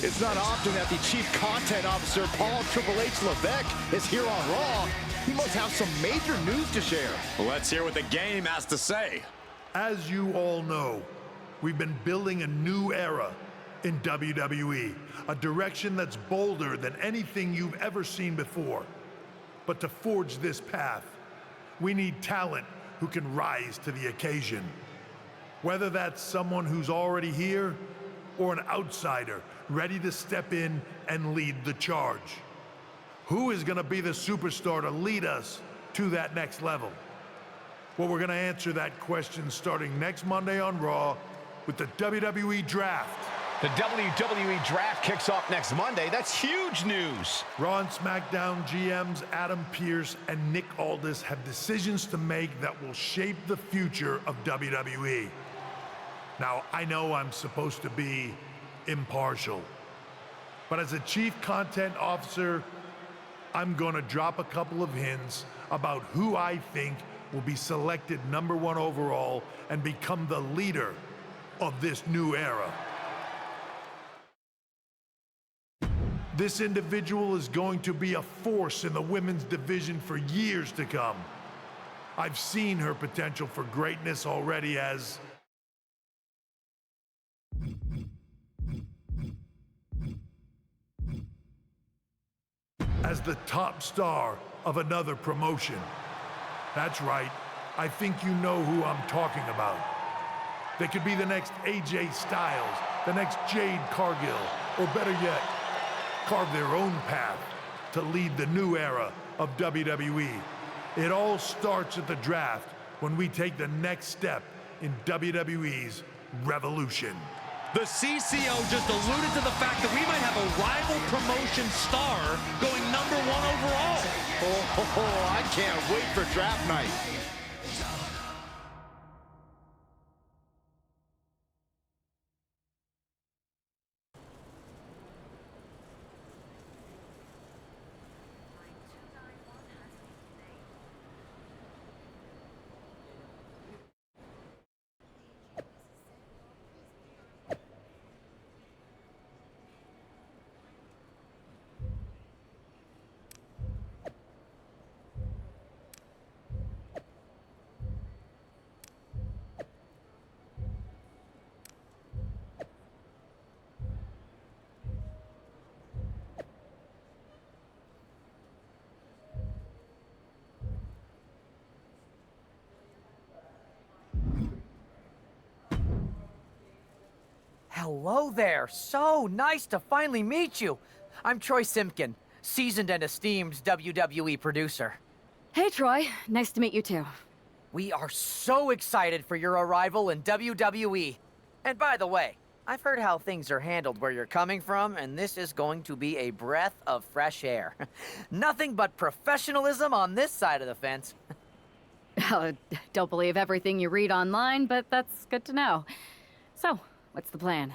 It's not often that the Chief Content Officer, Paul Triple H Levesque, is here on Raw. He must have some major news to share. Let's hear what the game has to say. As you all know, we've been building a new era in WWE, a direction that's bolder than anything you've ever seen before. But to forge this path, we need talent who can rise to the occasion. Whether that's someone who's already here or an outsider ready to step in and lead the charge. Who is gonna be the superstar to lead us to that next level? Well, we're gonna answer that question starting next Monday on Raw with the WWE Draft. The WWE Draft kicks off next Monday. That's huge news. Raw and SmackDown GMs Adam Pearce and Nick Aldis have decisions to make that will shape the future of WWE. Now, I know I'm supposed to be impartial, but as a Chief Content Officer, I'm gonna drop a couple of hints about who I think will be selected #1 overall and become the leader of this new era. This individual is going to be a force in the women's division for years to come. I've seen her potential for greatness already as the top star of another promotion. That's right, I think you know who I'm talking about. They could be the next AJ Styles, the next Jade Cargill, or better yet, carve their own path to lead the new era of WWE. It all starts at the draft when we take the next step in WWE's revolution. The CCO just alluded to the fact that we might have a rival promotion star going #1 overall. I can't wait for draft night. Hello there. So nice to finally meet you. I'm Troy Simpkin, seasoned and esteemed WWE producer. Hey, Troy. Nice to meet you, too. We are so excited for your arrival in WWE. And by the way, I've heard how things are handled where you're coming from, and this is going to be a breath of fresh air. Nothing but professionalism on this side of the fence. Don't believe everything you read online, but that's good to know. So, what's the plan?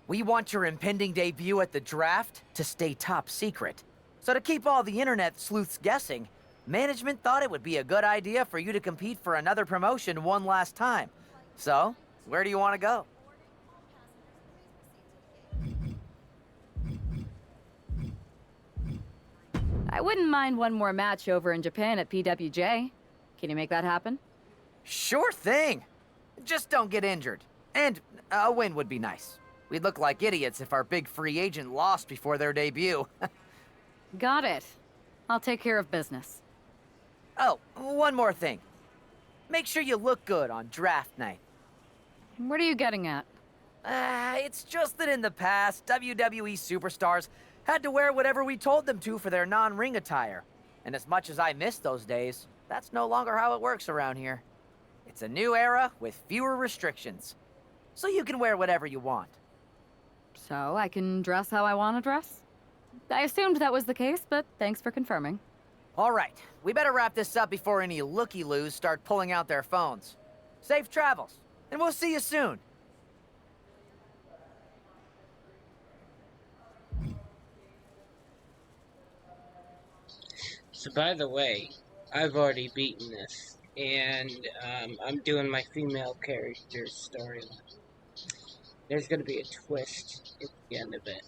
We want your impending debut at the draft to stay top secret. So to keep all the internet sleuths guessing, management thought it would be a good idea for you to compete for another promotion one last time. So, where do you want to go? I wouldn't mind one more match over in Japan at PWJ. Can you make that happen? Sure thing. Just don't get injured. And a win would be nice. We'd look like idiots if our big free agent lost before their debut. Got it. I'll take care of business. Oh, one more thing. Make sure you look good on draft night. What are you getting at? It's just that in the past, WWE superstars had to wear whatever we told them to for their non-ring attire. And as much as I miss those days, that's no longer how it works around here. It's a new era with fewer restrictions. So you can wear whatever you want. So I can dress how I want to dress? I assumed that was the case, but thanks for confirming. All right, we better wrap this up before any looky-loos start pulling out their phones. Safe travels, and we'll see you soon. So by the way, I've already beaten this, and I'm doing my female character's storyline. There's going to be a twist at the end of it.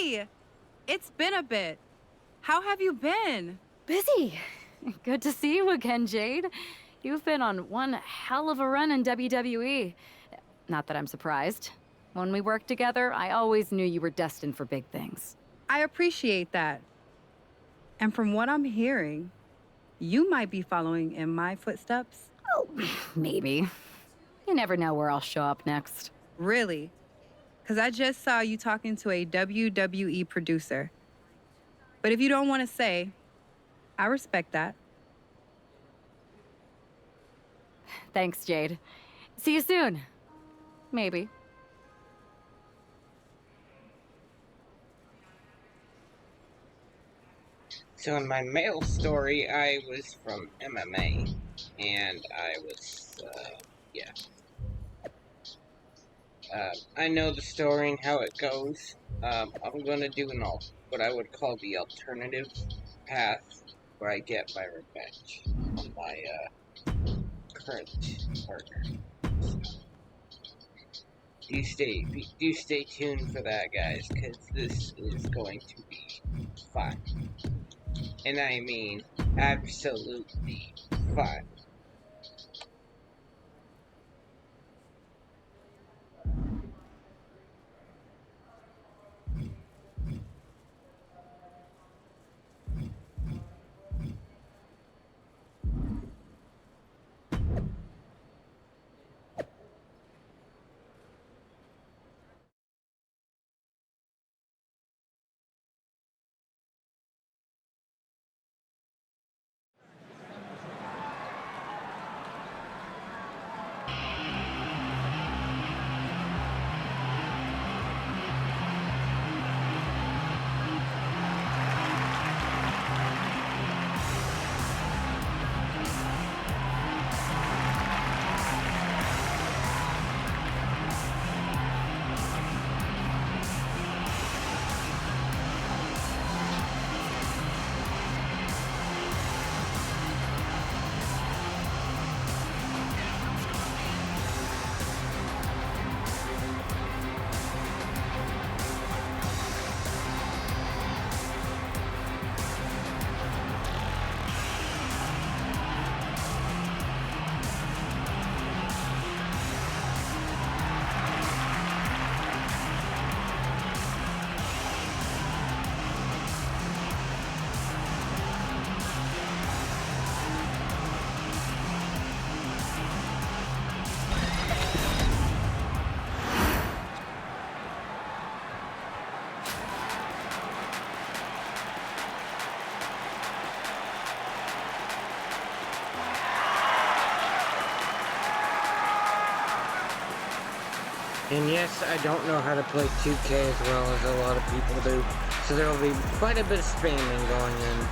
Hey! It's been a bit. How have you been? Busy. Good to see you again, Jade. You've been on one hell of a run in WWE. Not that I'm surprised. When we worked together, I always knew you were destined for big things. I appreciate that. And from what I'm hearing, you might be following in my footsteps. Oh, maybe. You never know where I'll show up next. Really? Because I just saw you talking to a WWE producer. But if you don't want to say, I respect that. Thanks, Jade. See you soon. Maybe. So in my male story, I was from MMA, and I was, yeah. I know the story and how it goes. I'm gonna do what I would call the alternative path, where I get my revenge on my, current partner. So, do stay tuned for that, guys, because this is going to be fun. And I mean, absolutely fun. And yes, I don't know how to play 2K as well as a lot of people do, so there will be quite a bit of spamming going in.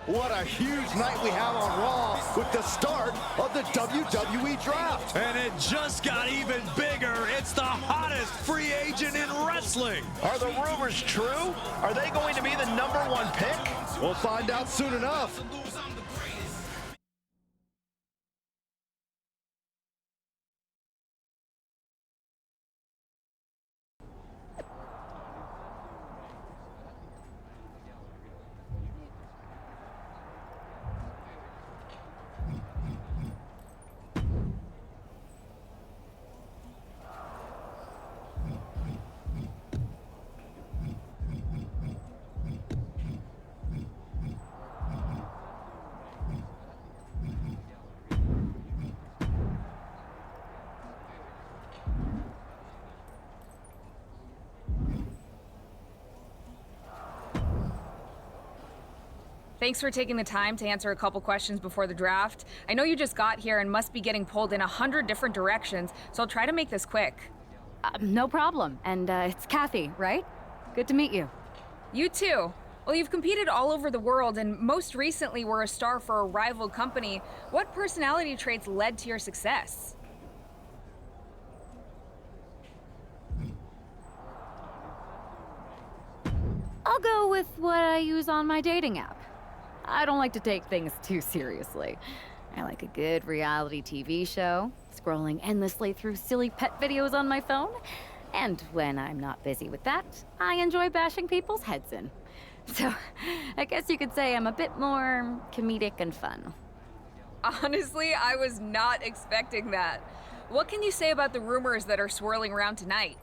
What a huge night we have on Raw with the start of the WWE Draft. And it just got even bigger. It's the hottest free agent in wrestling. Are the rumors true? Are they going to be the #1 pick? We'll find out soon enough. Thanks for taking the time to answer a couple questions before the draft. I know you just got here and must be getting pulled in 100 different directions, so I'll try to make this quick. No problem. And it's Kathy, right? Good to meet you. You too. Well, you've competed all over the world and most recently were a star for a rival company. What personality traits led to your success? I'll go with what I use on my dating app. I don't like to take things too seriously. I like a good reality TV show, scrolling endlessly through silly pet videos on my phone, and when I'm not busy with that, I enjoy bashing people's heads in. So, I guess you could say I'm a bit more comedic and fun. Honestly, I was not expecting that. What can you say about the rumors that are swirling around tonight?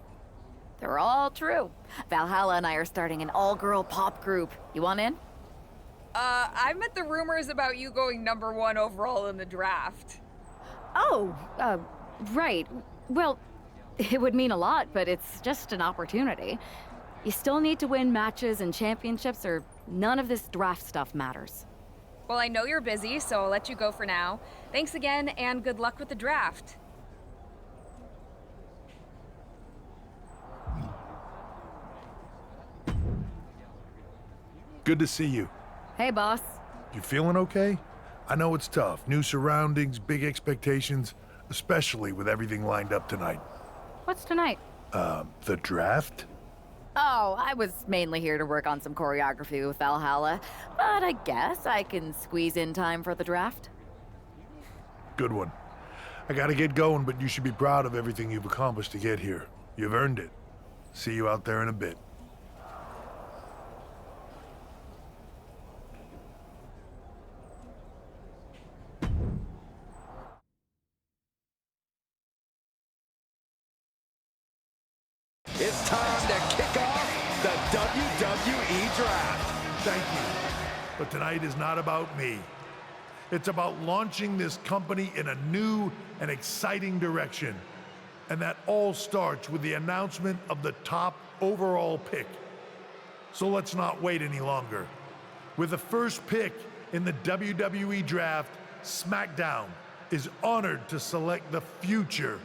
They're all true. Valhalla and I are starting an all-girl pop group. You want in? I meant the rumors about you going #1 overall in the draft. Oh, right. Well, it would mean a lot, but it's just an opportunity. You still need to win matches and championships, or none of this draft stuff matters. Well, I know you're busy, so I'll let you go for now. Thanks again, and good luck with the draft. Good to see you. Hey, boss. You feeling okay? I know it's tough. New surroundings, big expectations, especially with everything lined up tonight. What's tonight? The draft? Oh, I was mainly here to work on some choreography with Valhalla, but I guess I can squeeze in time for the draft. Good one. I gotta get going, but you should be proud of everything you've accomplished to get here. You've earned it. See you out there in a bit. It's time to kick off the WWE Draft. Thank you. But tonight is not about me. It's about launching this company in a new and exciting direction. And that all starts with the announcement of the top overall pick. So let's not wait any longer. With the first pick in the WWE Draft, SmackDown is honored to select the future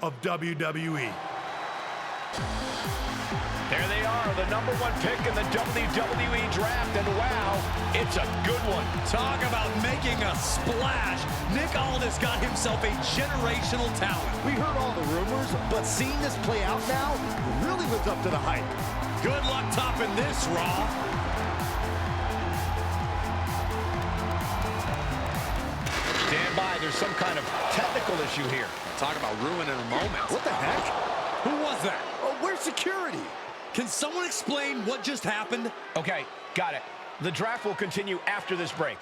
of WWE. There they are, the #1 pick in the WWE Draft, and wow, it's a good one. Talk about making a splash. Nick Aldis got himself a generational talent. We heard all the rumors, but seeing this play out now really lives up to the hype. Good luck topping this, Raw. Stand by, there's some kind of technical issue here. Talk about ruining a moment. What the heck? Who was that? Oh, where's security? Can someone explain what just happened? Okay, got it. The draft will continue after this break.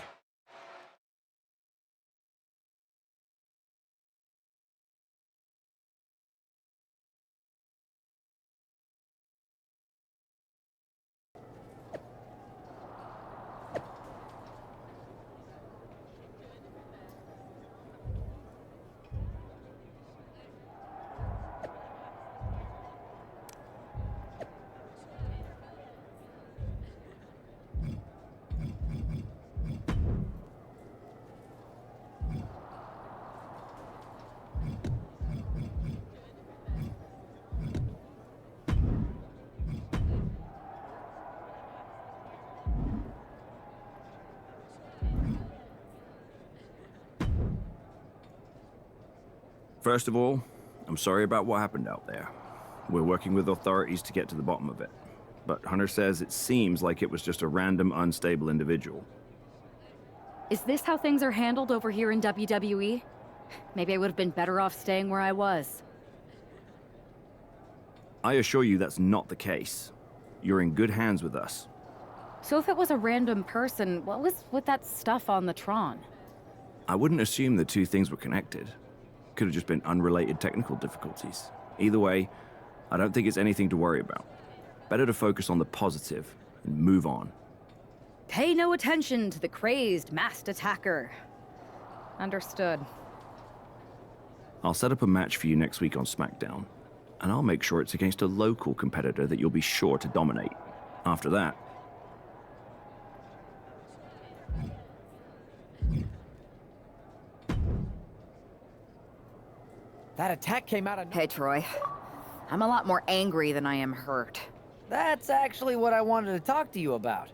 First of all, I'm sorry about what happened out there. We're working with authorities to get to the bottom of it. But Hunter says it seems like it was just a random, unstable individual. Is this how things are handled over here in WWE? Maybe I would have been better off staying where I was. I assure you that's not the case. You're in good hands with us. So if it was a random person, what was with that stuff on the Tron? I wouldn't assume the two things were connected. Could have just been unrelated technical difficulties. Either way, I don't think it's anything to worry about. Better to focus on the positive and move on. Pay no attention to the crazed, masked attacker. Understood. I'll set up a match for you next week on SmackDown, and I'll make sure it's against a local competitor that you'll be sure to dominate. After that... That attack came out of... Hey, Troy. I'm a lot more angry than I am hurt. That's actually what I wanted to talk to you about.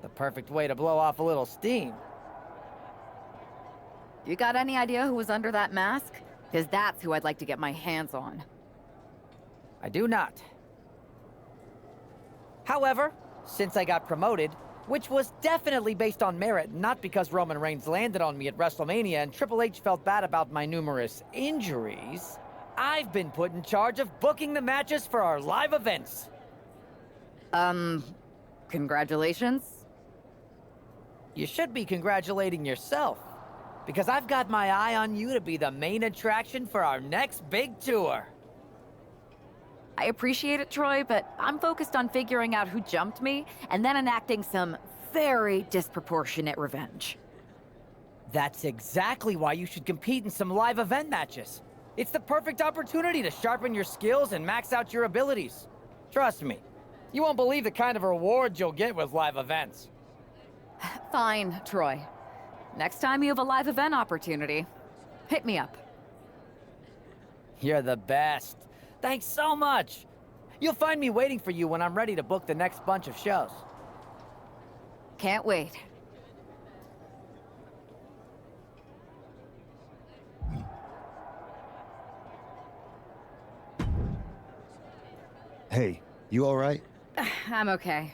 The perfect way to blow off a little steam. You got any idea who was under that mask? Because that's who I'd like to get my hands on. I do not. However, since I got promoted, which was definitely based on merit, not because Roman Reigns landed on me at WrestleMania and Triple H felt bad about my numerous injuries, I've been put in charge of booking the matches for our live events. Congratulations? You should be congratulating yourself, because I've got my eye on you to be the main attraction for our next big tour. I appreciate it, Troy, but I'm focused on figuring out who jumped me and then enacting some very disproportionate revenge. That's exactly why you should compete in some live event matches. It's the perfect opportunity to sharpen your skills and max out your abilities. Trust me, you won't believe the kind of rewards you'll get with live events. Fine, Troy. Next time you have a live event opportunity, hit me up. You're the best. Thanks so much. You'll find me waiting for you when I'm ready to book the next bunch of shows. Can't wait. Hey, you all right? I'm okay.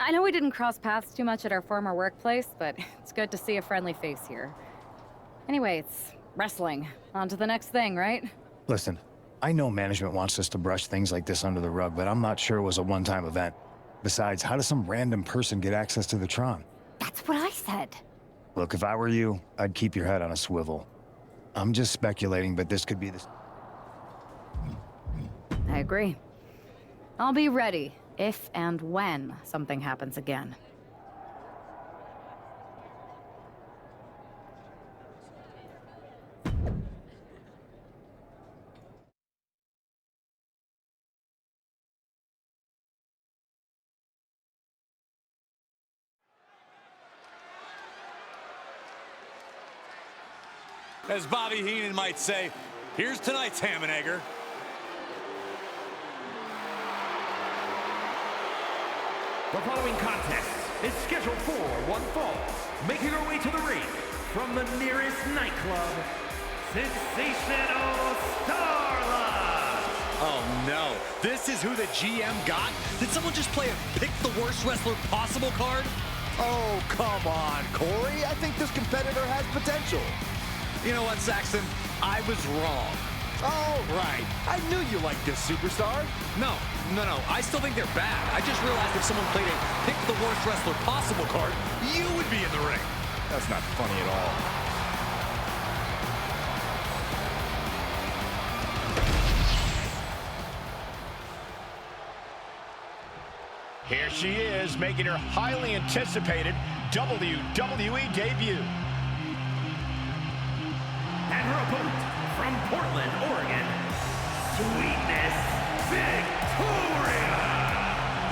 I know we didn't cross paths too much at our former workplace, but it's good to see a friendly face here. Anyway, it's wrestling. On to the next thing, right? Listen, I know management wants us to brush things like this under the rug, but I'm not sure it was a one-time event. Besides, how does some random person get access to the Tron? That's what I said. Look, if I were you, I'd keep your head on a swivel. I'm just speculating, but this could be the... I agree. I'll be ready if and when something happens again. As Bobby Heenan might say, here's tonight's ham and egger. The following contest is scheduled for one fall. Making her way to the ring from the nearest nightclub, Sensational Starla. Oh no, this is who the GM got? Did someone just play a pick the worst wrestler possible card? Oh, come on, Corey. I think this competitor has potential. You know what, Saxton? I was wrong. Oh, right. I knew you liked this superstar. No. I still think they're bad. I just realized if someone played a pick the worst wrestler possible card, you would be in the ring. That's not funny at all. Here she is, making her highly anticipated WWE debut. And her opponent from Portland, Oregon, Sweetness Victoria.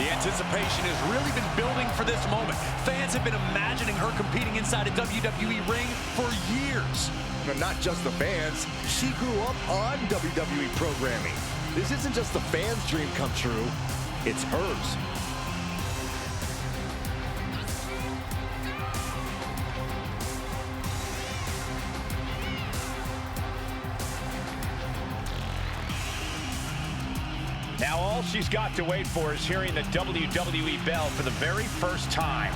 The anticipation has really been building for this moment. Fans have been imagining her competing inside a WWE ring for years. But not just the fans. She grew up on WWE programming. This isn't just the fans' dream come true. It's hers. Now all she's got to wait for is hearing the WWE bell for the very first time.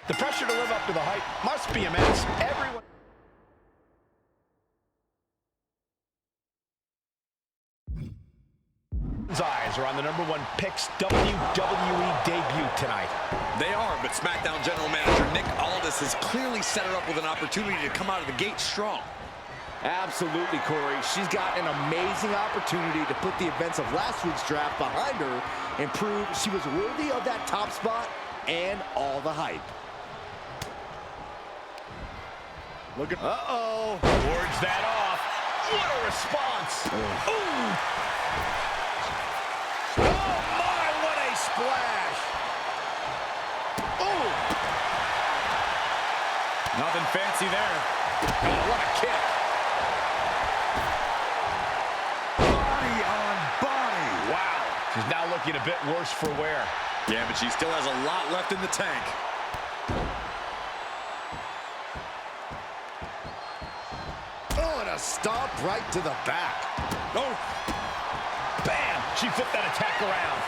The pressure to live up to the hype must be immense. Everyone... eyes are on the #1 Picks WWE debut tonight. They are, but SmackDown General Manager Nick Aldis has clearly set her up with an opportunity to come out of the gate strong. Absolutely, Corey. She's got an amazing opportunity to put the events of last week's draft behind her and prove she was worthy of that top spot and all the hype. Look at... Uh-oh. Wards that off. What a response. Ooh. Oh, my, what a splash. Oh. Nothing fancy there. Oh, what a kick. Body on body. Wow. She's now looking a bit worse for wear. Yeah, but she still has a lot left in the tank. Stomp right to the back. Oh, bam! She flipped that attack around.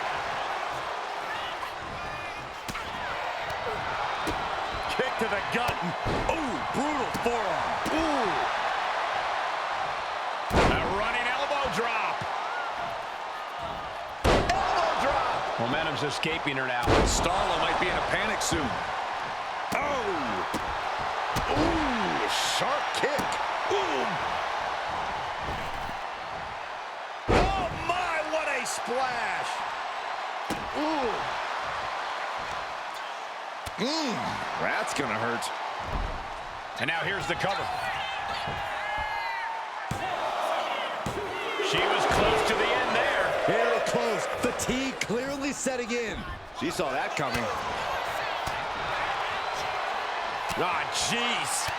Kick to the gut. Ooh, brutal forearm. Ooh. A running elbow drop. Elbow drop. Momentum's escaping her now. Starla might be in a panic soon. Oh. Ooh, sharp kick. Ooh. Splash. Ooh. That's gonna hurt. And now here's the cover. She was close to the end there. Very close. Fatigue clearly setting in. She saw that coming. Ah, jeez.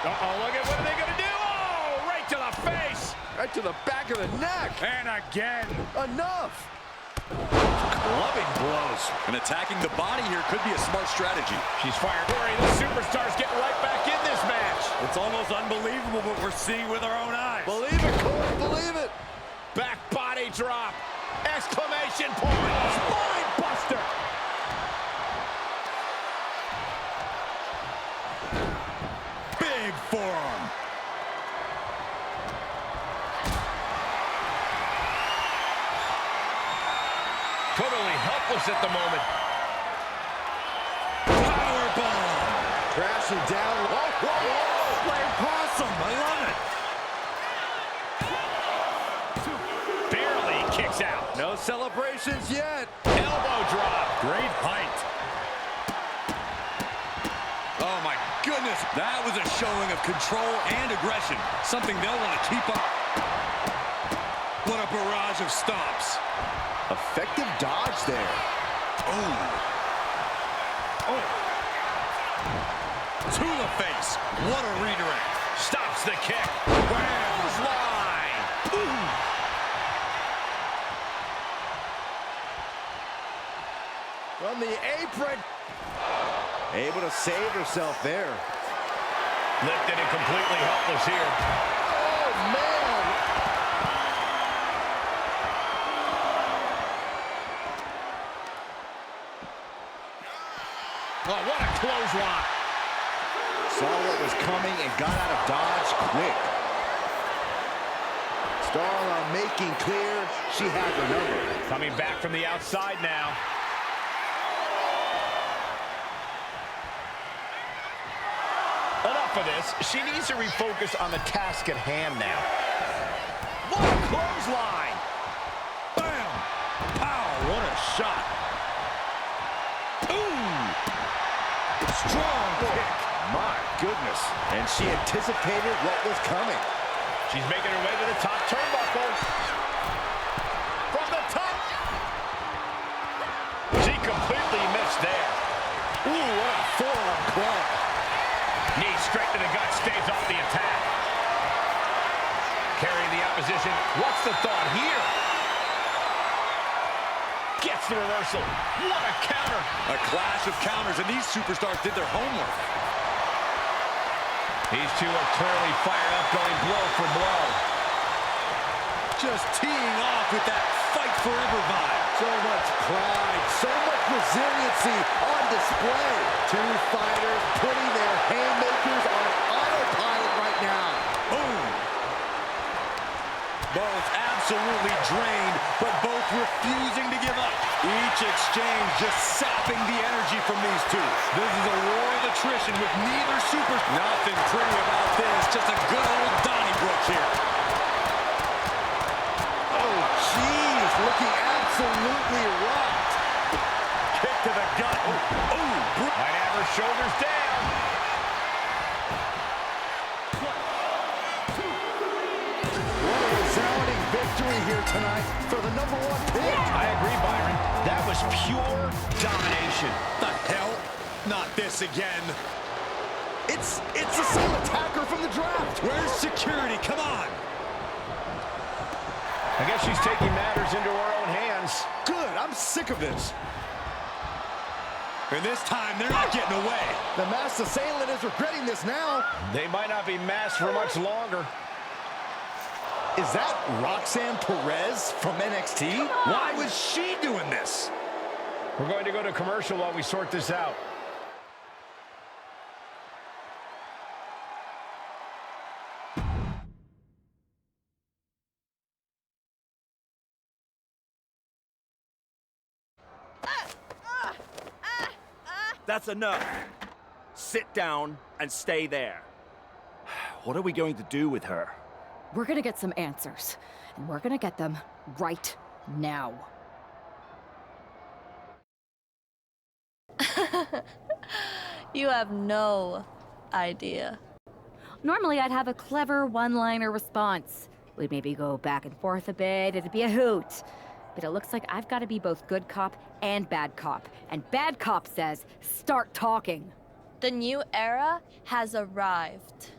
Uh-oh, look at what are they gonna do? Oh, right to the face. Right to the back of the neck. And again. Enough. Clubbing blows. And attacking the body here could be a smart strategy. She's fired. Corey, the superstar's getting right back in this match. It's almost unbelievable what we're seeing with our own eyes. Believe it, Corey, believe it. Back body drop. Exclamation point. Spine buster. Big forearm. Totally helpless at the moment. Powerbomb. Crashing down. Whoa, whoa, whoa. Like possum. I love it. Barely kicks out. No celebrations yet. Elbow drop. Great height. Oh, my goodness. That was a showing of control and aggression. Something they'll want to keep up. What a barrage of stomps. Effective dodge there. Oh. Oh. To the face. What a redirect. Stops the kick. Where's line? Ooh. From the apron. Able to save herself there. Lifted and completely helpless here. Oh, man. Oh, what a clothesline. Saw what was coming and got out of dodge quick. Starla making clear she had the number. Coming back from the outside now. Enough of this. She needs to refocus on the task at hand now. What a clothesline. Bam! Pow! What a shot. Strong kick. My goodness. And she anticipated what was coming. She's making her way to the top turnbuckle. From the top. She completely missed there. Ooh, what a with the attack. Carrying the opposition. What's the thought here? Gets the reversal. What a counter. A clash of counters, and these superstars did their homework. These two are clearly fired up, going blow for blow. Just teeing off with that fight forever vibe. So much pride, so much resiliency on display. Two fighters putting their haymakers on autopilot right now. Boom. Both absolutely drained, but both refusing to give up. Each exchange just sapping the energy from these two. This is a war of attrition with neither super. Nothing pretty about this, just a good old Donnybrook here. Oh, geez, looking absolutely rocked. Kick to the gut. Might have her shoulders down. What a resounding victory here tonight for the #1 pick. I agree, Byron. That was pure domination. The hell? Not this again. It's the same attacker from the draft. Where's security? Come on. I guess she's taking matters into her own hands. Good, I'm sick of this. And this time, they're not getting away. The masked assailant is regretting this now. They might not be masked for much longer. Is that Roxanne Perez from NXT? Why was she doing this? We're going to go to commercial while we sort this out. That's enough. Sit down and stay there. What are we going to do with her? We're gonna get some answers, and we're gonna get them right now. You have no idea. Normally, I'd have a clever one-liner response. We'd maybe go back and forth a bit, it'd be a hoot. But it looks like I've got to be both good cop and bad cop. And bad cop says, start talking. The new era has arrived.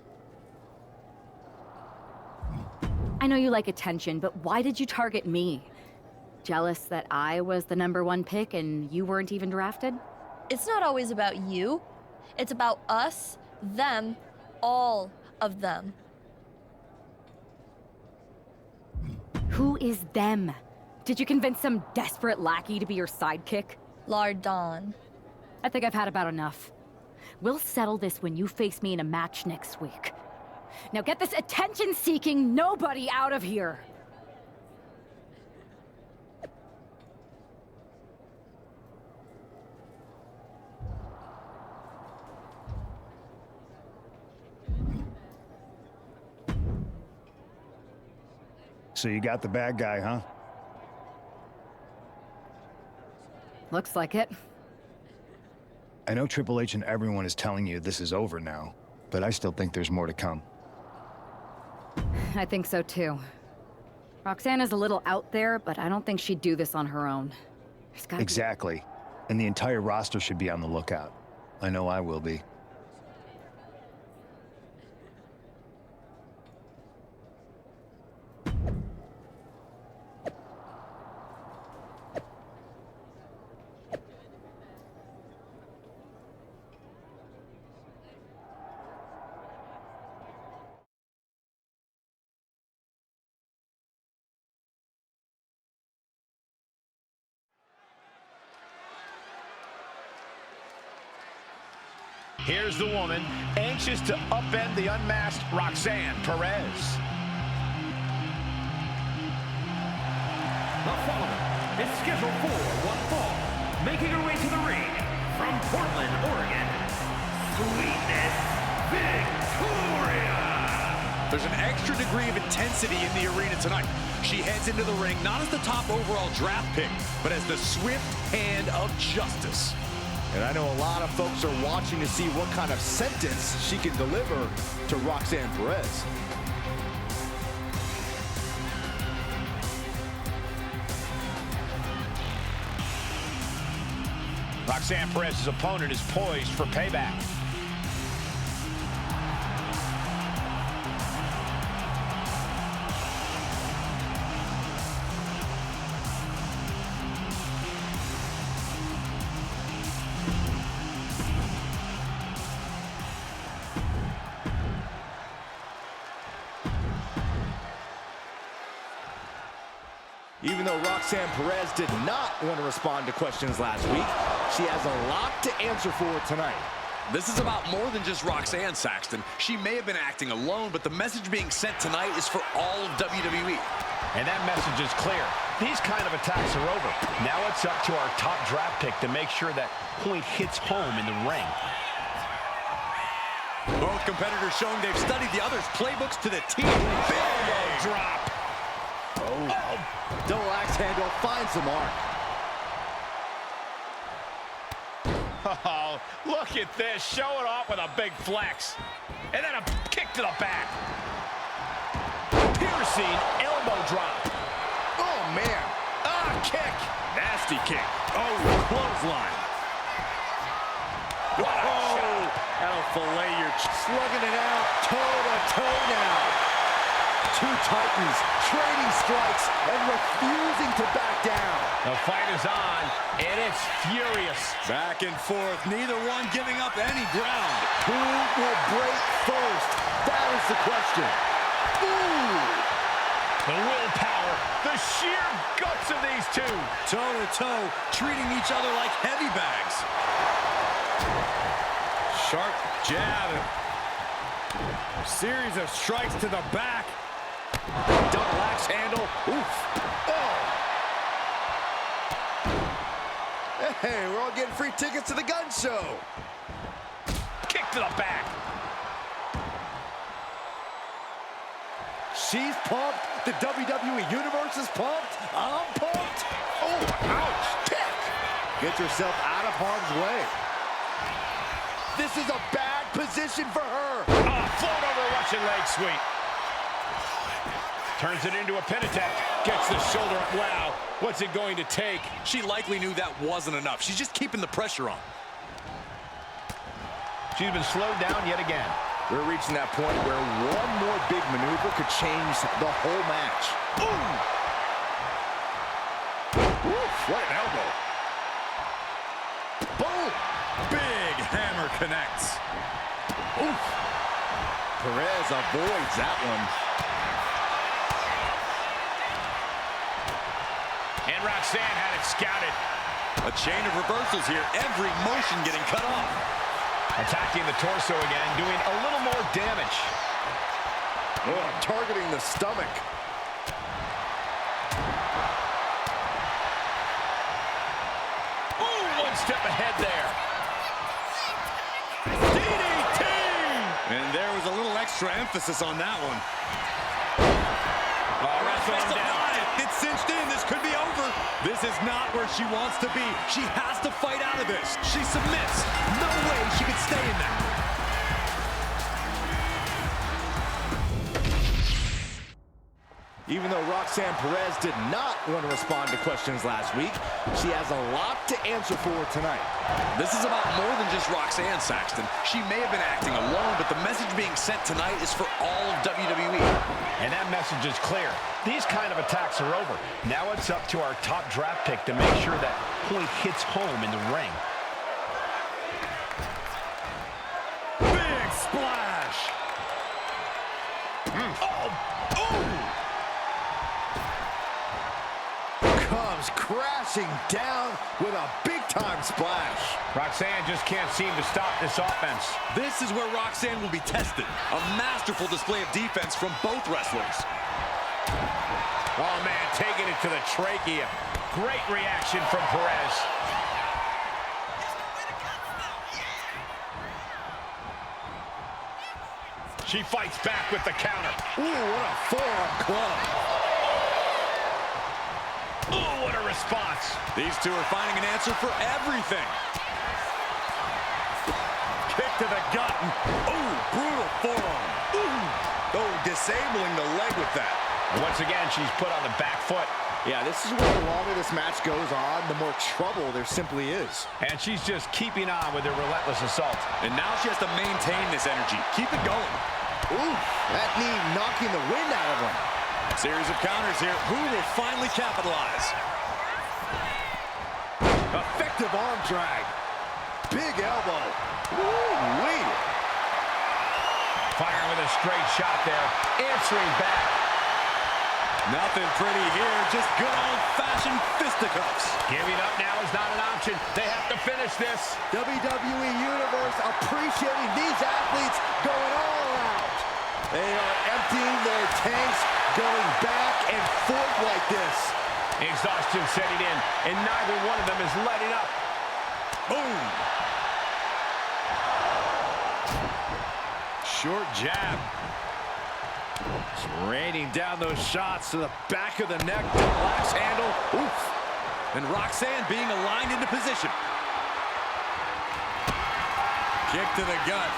I know you like attention, but why did you target me? Jealous that I was the #1 pick and you weren't even drafted? It's not always about you. It's about us, them, all of them. Who is them? Did you convince some desperate lackey to be your sidekick? Lardon. I think I've had about enough. We'll settle this when you face me in a match next week. Now get this attention-seeking nobody out of here! So you got the bad guy, huh? Looks like it. I know Triple H and everyone is telling you this is over now, but I still think there's more to come. I think so too. Roxanne is a little out there, but I don't think she'd do this on her own. There's gotta Exactly. And the entire roster should be on the lookout. I know I will be. Here's the woman, anxious to upend the unmasked Roxanne Perez. The following is scheduled for one fall, making her way to the ring from Portland, Oregon, Sweetness Victoria. There's an extra degree of intensity in the arena tonight. She heads into the ring not as the top overall draft pick, but as the swift hand of justice. And I know a lot of folks are watching to see what kind of sentence she can deliver to Roxanne Perez. Roxanne Perez's opponent is poised for payback. Even though Roxanne Perez did not want to respond to questions last week, she has a lot to answer for tonight. This is about more than just Roxanne, Saxton. She may have been acting alone, but the message being sent tonight is for all of WWE. And that message is clear. These kind of attacks are over. Now it's up to our top draft pick to make sure that point hits home in the ring. Both competitors showing they've studied the others' playbooks to the T. Big drop. Oh. Double axe handle finds the mark. Oh, look at this. Show it off with a big flex. And then a kick to the back. Piercing elbow drop. Oh, man. Kick. Nasty kick. Oh, clothesline. What a shot. That'll fillet your slugging it out toe-to-toe now. Two titans trading strikes and refusing to back down. The fight is on, and it's furious. Back and forth, neither one giving up any ground. Who will break first? That is the question. Ooh! The willpower, the sheer guts of these two. Toe-to-toe, treating each other like heavy bags. Sharp jab. Series of strikes to the back. Double axe handle. Oof. Oh. Hey, we're all getting free tickets to the gun show. Kick to the back. She's pumped. The WWE Universe is pumped. I'm pumped. Oh, ouch. Kick. Gets herself out of harm's way. This is a bad position for her. Float over Russian leg sweep. Turns it into a pin attempt. Gets the shoulder up. Wow, what's it going to take? She likely knew that wasn't enough. She's just keeping the pressure on. She's been slowed down yet again. We're reaching that point where one more big maneuver could change the whole match. Ooh! Oof, what an elbow. Boom! Big hammer connects. Oof. Perez avoids that one. And Roxanne had it scouted. A chain of reversals here. Every motion getting cut off. Attacking the torso again, doing a little more damage. Oh, targeting the stomach. Ooh, one step ahead there. DDT! And there was a little extra emphasis on that one. Wrestle him down. It's cinched in. This could be over. This is not where she wants to be. She has to fight out of this. She submits. No way she could stay in that. Even though Roxanne Perez did not want to respond to questions last week, she has a lot to answer for tonight. This is about more than just Roxanne, Saxton. She may have been acting alone, but the message being sent tonight is for all of WWE. And that message is clear. These kind of attacks are over. Now it's up to our top draft pick to make sure that point hits home in the ring. Big splash! Comes crashing down with a big-time splash. Roxanne just can't seem to stop this offense. This is where Roxanne will be tested. A masterful display of defense from both wrestlers. Oh, man, taking it to the trachea. Great reaction from Perez. She fights back with the counter. Ooh, what a forearm club. Ooh, what a response. These two are finding an answer for everything. Kick to the gut. Ooh, brutal forearm. Ooh. Oh, disabling the leg with that. And once again, she's put on the back foot. Yeah, this is where the longer this match goes on, the more trouble there simply is. And she's just keeping on with her relentless assault. And now she has to maintain this energy. Keep it going. Ooh, that knee knocking the wind out of him. Series of counters here. Who will finally capitalize? Effective arm drag. Big elbow. Woo-wee. Firing with a straight shot there. Answering back. Nothing pretty here, just good old-fashioned fisticuffs. Giving up now is not an option. They have to finish this. WWE Universe appreciating these athletes going all out. They are emptying their tanks, going back and forth like this. Exhaustion setting in, and neither one of them is letting up. Boom. Short jab. Just raining down those shots to the back of the neck. Lash handle. Oof. And Roxanne being aligned into position. Kick to the gut.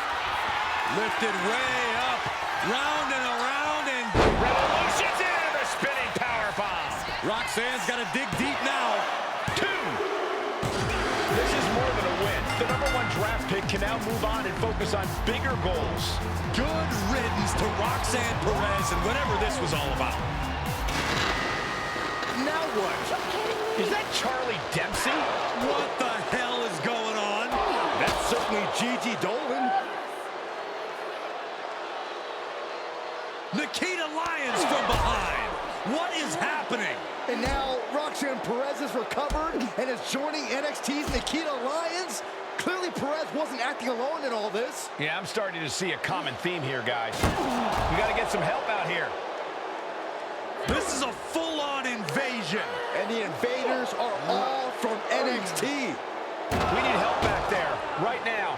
Lifted way up. Round and around and Revolution's in the spinning powerbomb. Roxanne's got to dig deep now. 2. This is more than a win. The #1 draft pick can now move on and focus on bigger goals. Good riddance to Roxanne Perez and whatever this was all about. Now what? Is that Charlie Dempsey? What the hell is going on? That's certainly Gigi Dolan. Nikita Lyons from behind. What is happening? And now Roxanne Perez is recovered and is joining NXT's Nikita Lyons. Clearly Perez wasn't acting alone in all this. Yeah, I'm starting to see a common theme here, guys. We got to get some help out here. This is a full-on invasion. And the invaders are all from NXT. We need help back there, right now.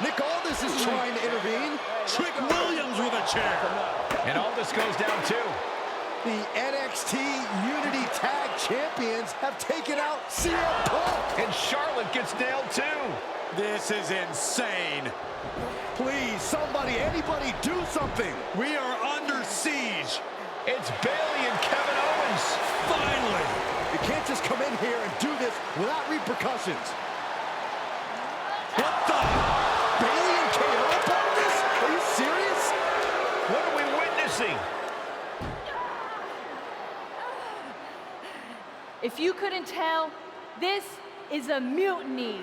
Nick Aldis is trying to intervene. Trick Williams with a chair. And Aldis goes down too. The NXT Unity Tag Champions have taken out CM Punk. And Charlotte gets nailed too. This is insane. Please, somebody, anybody, do something. We are under siege. It's Bayley and Kevin Owens. Finally. You can't just come in here and do this without repercussions. What the? Bayley and KO about this? Are you serious? What are we witnessing? If you couldn't tell, this is a mutiny.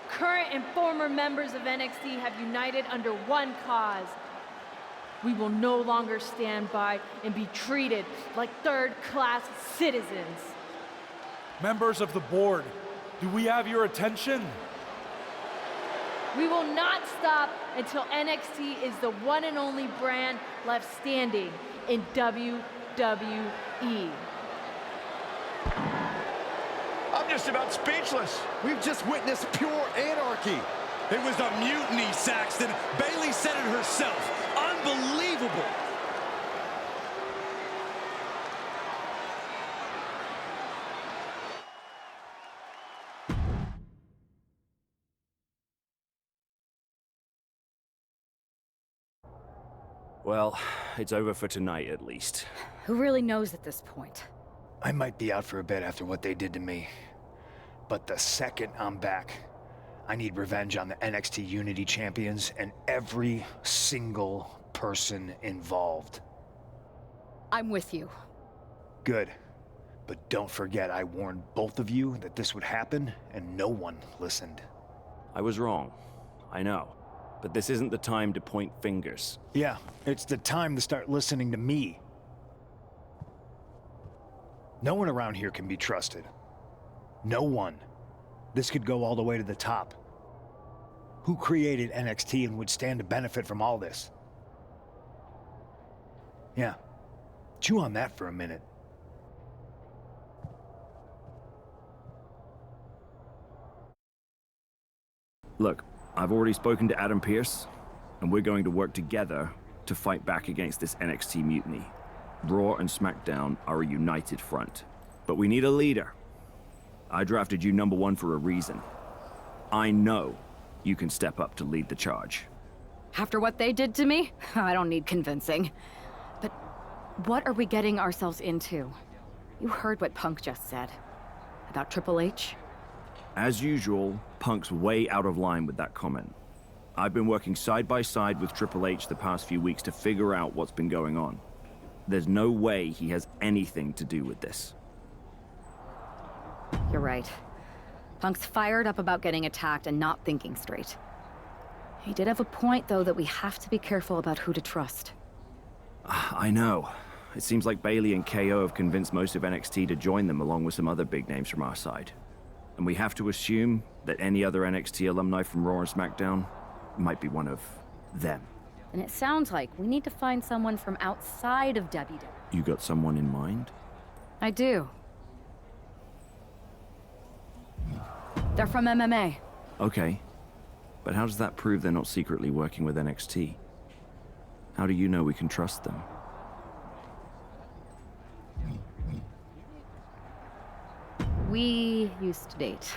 Current and former members of NXT have united under one cause. We will no longer stand by and be treated like third-class citizens. Members of the board, do we have your attention? We will not stop until NXT is the one and only brand left standing in WWE. I'm just about speechless. We've just witnessed pure anarchy. It was a mutiny, Saxton. Bayley said it herself. Unbelievable. Well, it's over for tonight at least. Who really knows at this point? I might be out for a bit after what they did to me. But the second I'm back, I need revenge on the NXT Unity Champions and every single person involved. I'm with you. Good. But don't forget I warned both of you that this would happen, and no one listened. I was wrong. I know. But this isn't the time to point fingers. Yeah, it's the time to start listening to me. No one around here can be trusted. No one. This could go all the way to the top. Who created NXT and would stand to benefit from all this? Yeah. Chew on that for a minute. Look, I've already spoken to Adam Pearce, and we're going to work together to fight back against this NXT mutiny. Raw and SmackDown are a united front. But we need a leader. I drafted you #1 for a reason. I know you can step up to lead the charge. After what they did to me, I don't need convincing. But what are we getting ourselves into? You heard what Punk just said. About Triple H? As usual, Punk's way out of line with that comment. I've been working side by side with Triple H the past few weeks to figure out what's been going on. There's no way he has anything to do with this. You're right. Punk's fired up about getting attacked and not thinking straight. He did have a point, though, that we have to be careful about who to trust. I know. It seems like Bailey and KO have convinced most of NXT to join them along with some other big names from our side. And we have to assume that any other NXT alumni from Raw and SmackDown might be one of them. And it sounds like we need to find someone from outside of WWE. You got someone in mind? I do. They're from MMA. Okay. But how does that prove they're not secretly working with NXT? How do you know we can trust them? We used to date.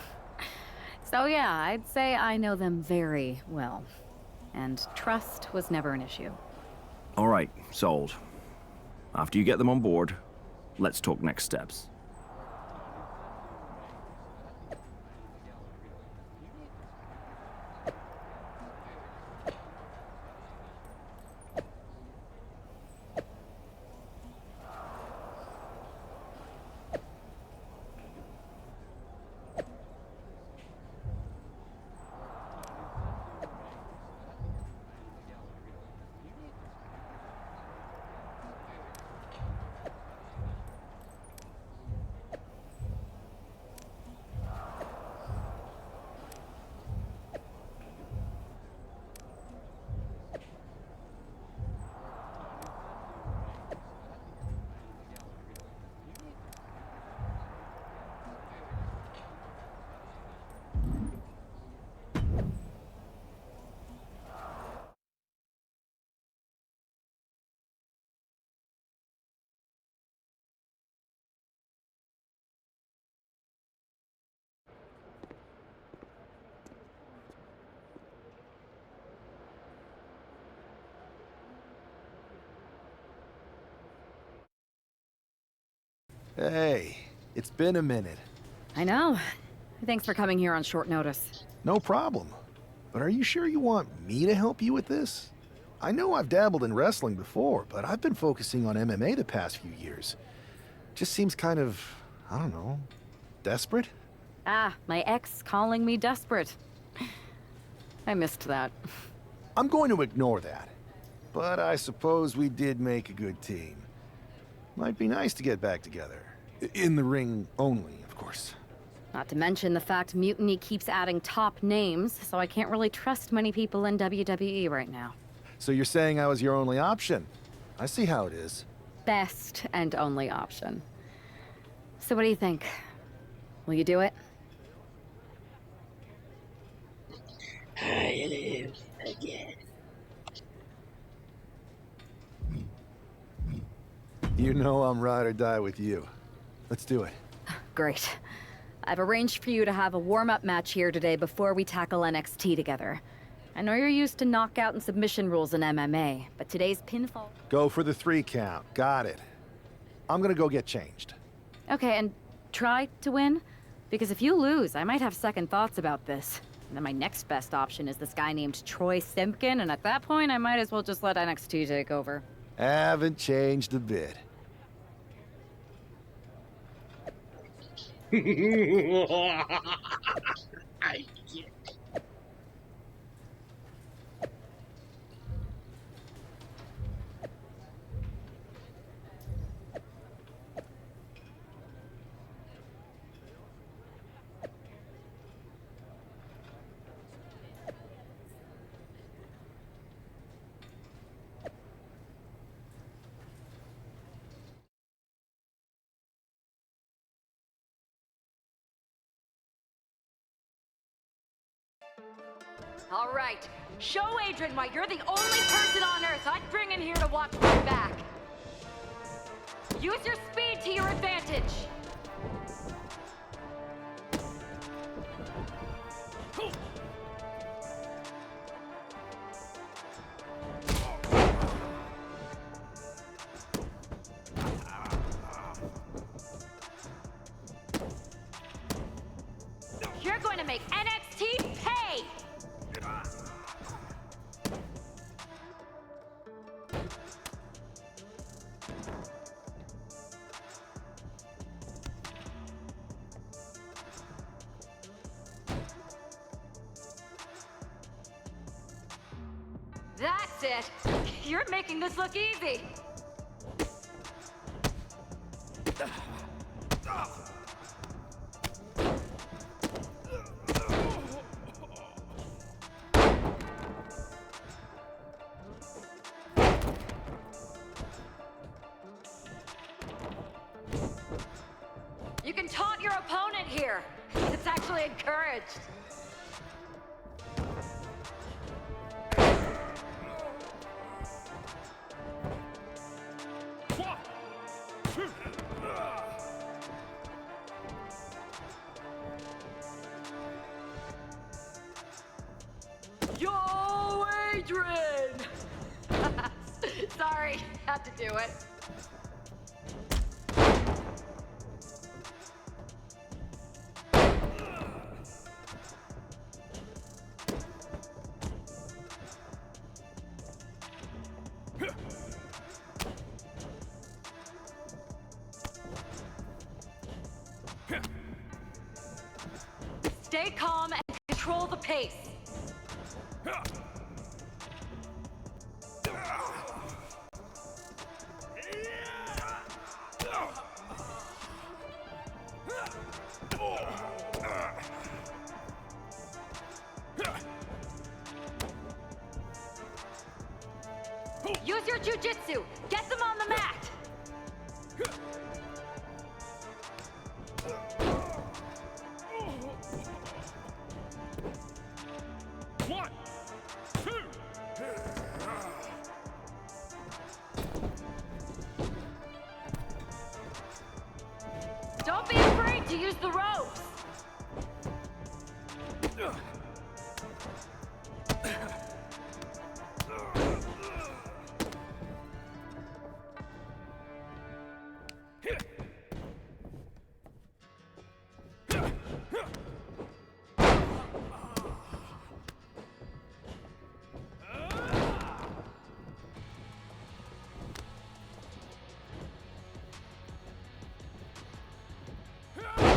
So yeah, I'd say I know them very well. And trust was never an issue. All right, sold. After you get them on board, let's talk next steps. Hey, it's been a minute. I know. Thanks for coming here on short notice. No problem. But are you sure you want me to help you with this? I know I've dabbled in wrestling before, but I've been focusing on MMA the past few years. Just seems kind of, I don't know, desperate? Ah, my ex calling me desperate. I missed that. I'm going to ignore that. But I suppose we did make a good team. Might be nice to get back together. In the ring only, of course. Not to mention the fact Mutiny keeps adding top names, so I can't really trust many people in WWE right now. So you're saying I was your only option? I see how it is. Best and only option. So what do you think? Will you do it? I live again. You know I'm ride or die with you. Let's do it. Great. I've arranged for you to have a warm-up match here today before we tackle NXT together. I know you're used to knockout and submission rules in MMA, but today's pinfall... Go for the 3 count. Got it. I'm gonna go get changed. Okay, and try to win? Because if you lose, I might have second thoughts about this. And then my next best option is this guy named Troy Simpkin, and at that point, I might as well just let NXT take over. Haven't changed a bit. I get All right, show Adrian why you're the only person on Earth I'd bring in here to watch my back. Use your speed to your advantage. You're going to make NXT pay! That's it! You're making this look easy! You can taunt your opponent here. It's actually encouraged. Yo, Adrian! Sorry, had to do it. Stay calm and control the pace. Use your jujitsu. Get them on the mat. One, two. Don't be afraid to use the ropes.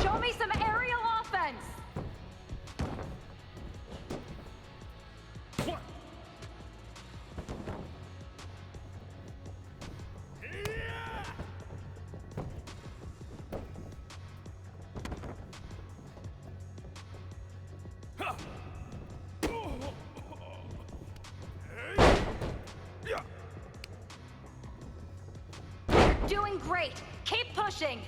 Show me some aerial offense. One. Doing great. Keep pushing.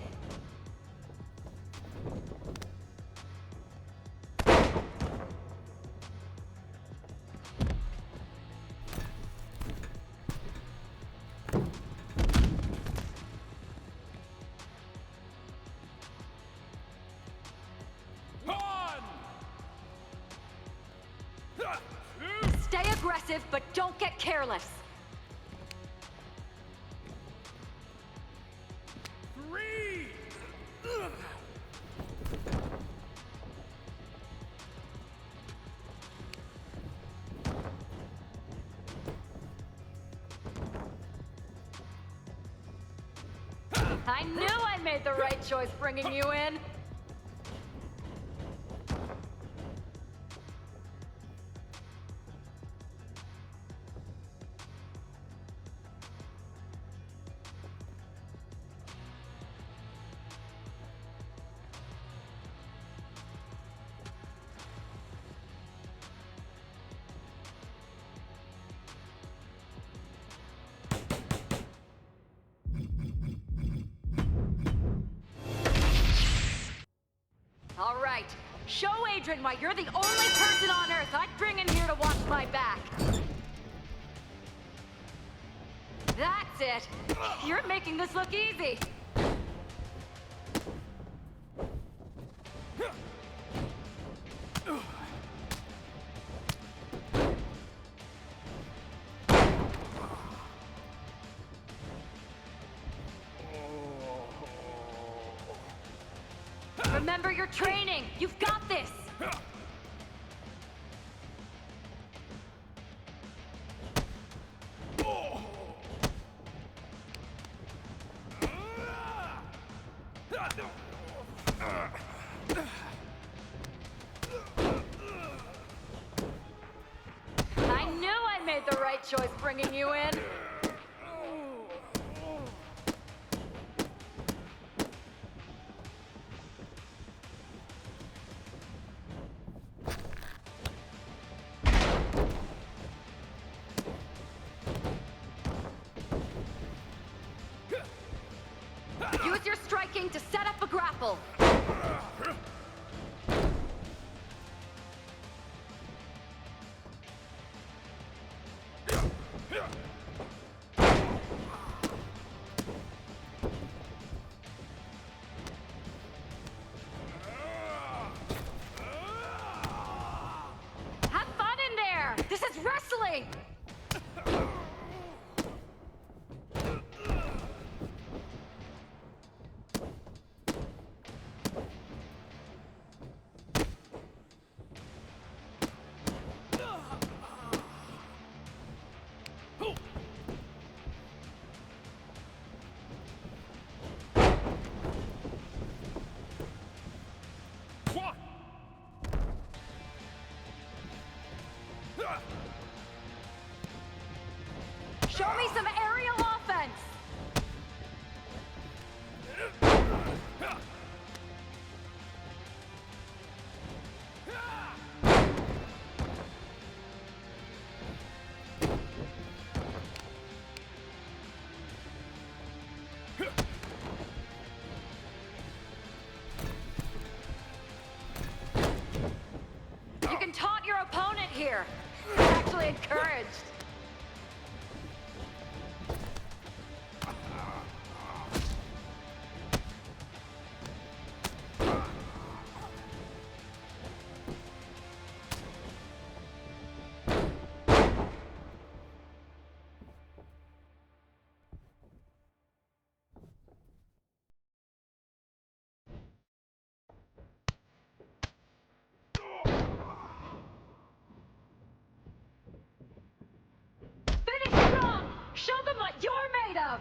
Stay aggressive, but don't get careless. Three. I knew I made the right choice bringing you in. All right, show Adrian why you're the only person on Earth I'd bring in here to watch my back. That's it. You're making this look easy. Remember your training. You've got this. I knew I made the right choice bringing you in. Use your striking to set up a grapple. Have fun in there! This is wrestling! Show me some aerial offense! You can taunt your opponent here. It's actually encouraged. Finish strong! Show them what you're made of!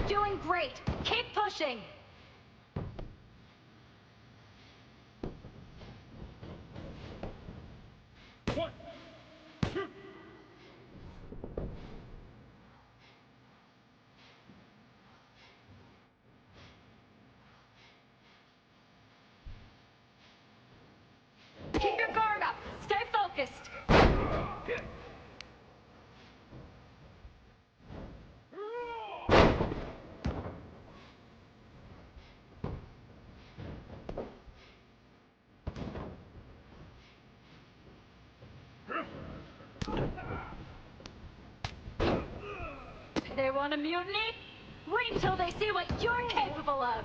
Doing great! Keep pushing! Keep your guard up! Stay focused! They want a mutiny? Wait until they see what you're capable of!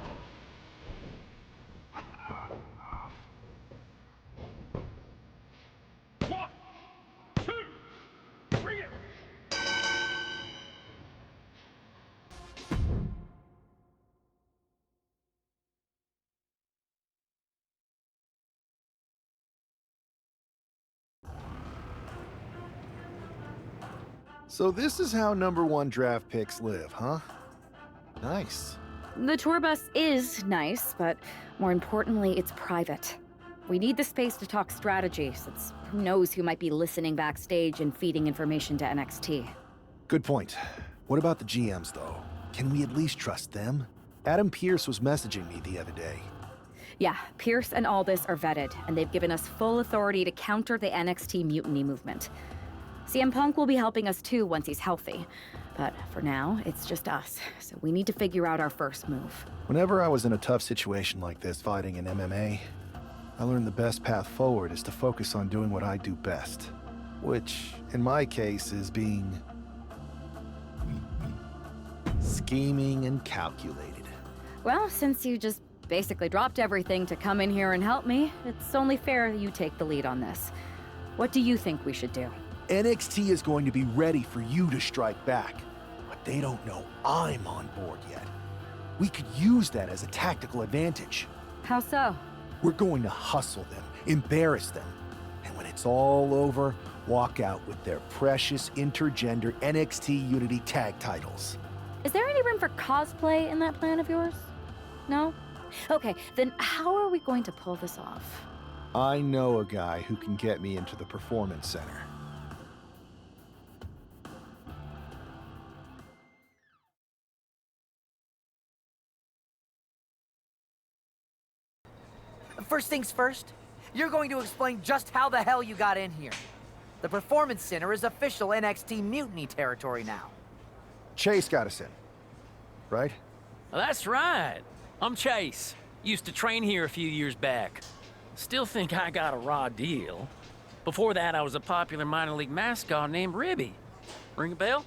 So this is how #1 draft picks live, huh? Nice. The tour bus is nice, but more importantly, it's private. We need the space to talk strategy, since who knows who might be listening backstage and feeding information to NXT. Good point. What about the GMs, though? Can we at least trust them? Adam Pearce was messaging me the other day. Yeah, Pierce and Aldis are vetted, and they've given us full authority to counter the NXT mutiny movement. CM Punk will be helping us too once he's healthy. But for now, it's just us, so we need to figure out our first move. Whenever I was in a tough situation like this fighting in MMA, I learned the best path forward is to focus on doing what I do best. Which, in my case, is being scheming and calculated. Well, since you just basically dropped everything to come in here and help me, it's only fair you take the lead on this. What do you think we should do? NXT is going to be ready for you to strike back, but they don't know I'm on board yet. We could use that as a tactical advantage. How so? We're going to hustle them, embarrass them, and when it's all over, walk out with their precious intergender NXT Unity tag titles. Is there any room for cosplay in that plan of yours? No? Okay, then how are we going to pull this off? I know a guy who can get me into the Performance Center. First things first, you're going to explain just how the hell you got in here. The Performance Center is official NXT Mutiny territory now. Chase got us in, right? That's right. I'm Chase. Used to train here a few years back. Still think I got a raw deal. Before that, I was a popular minor league mascot named Ribby. Ring a bell?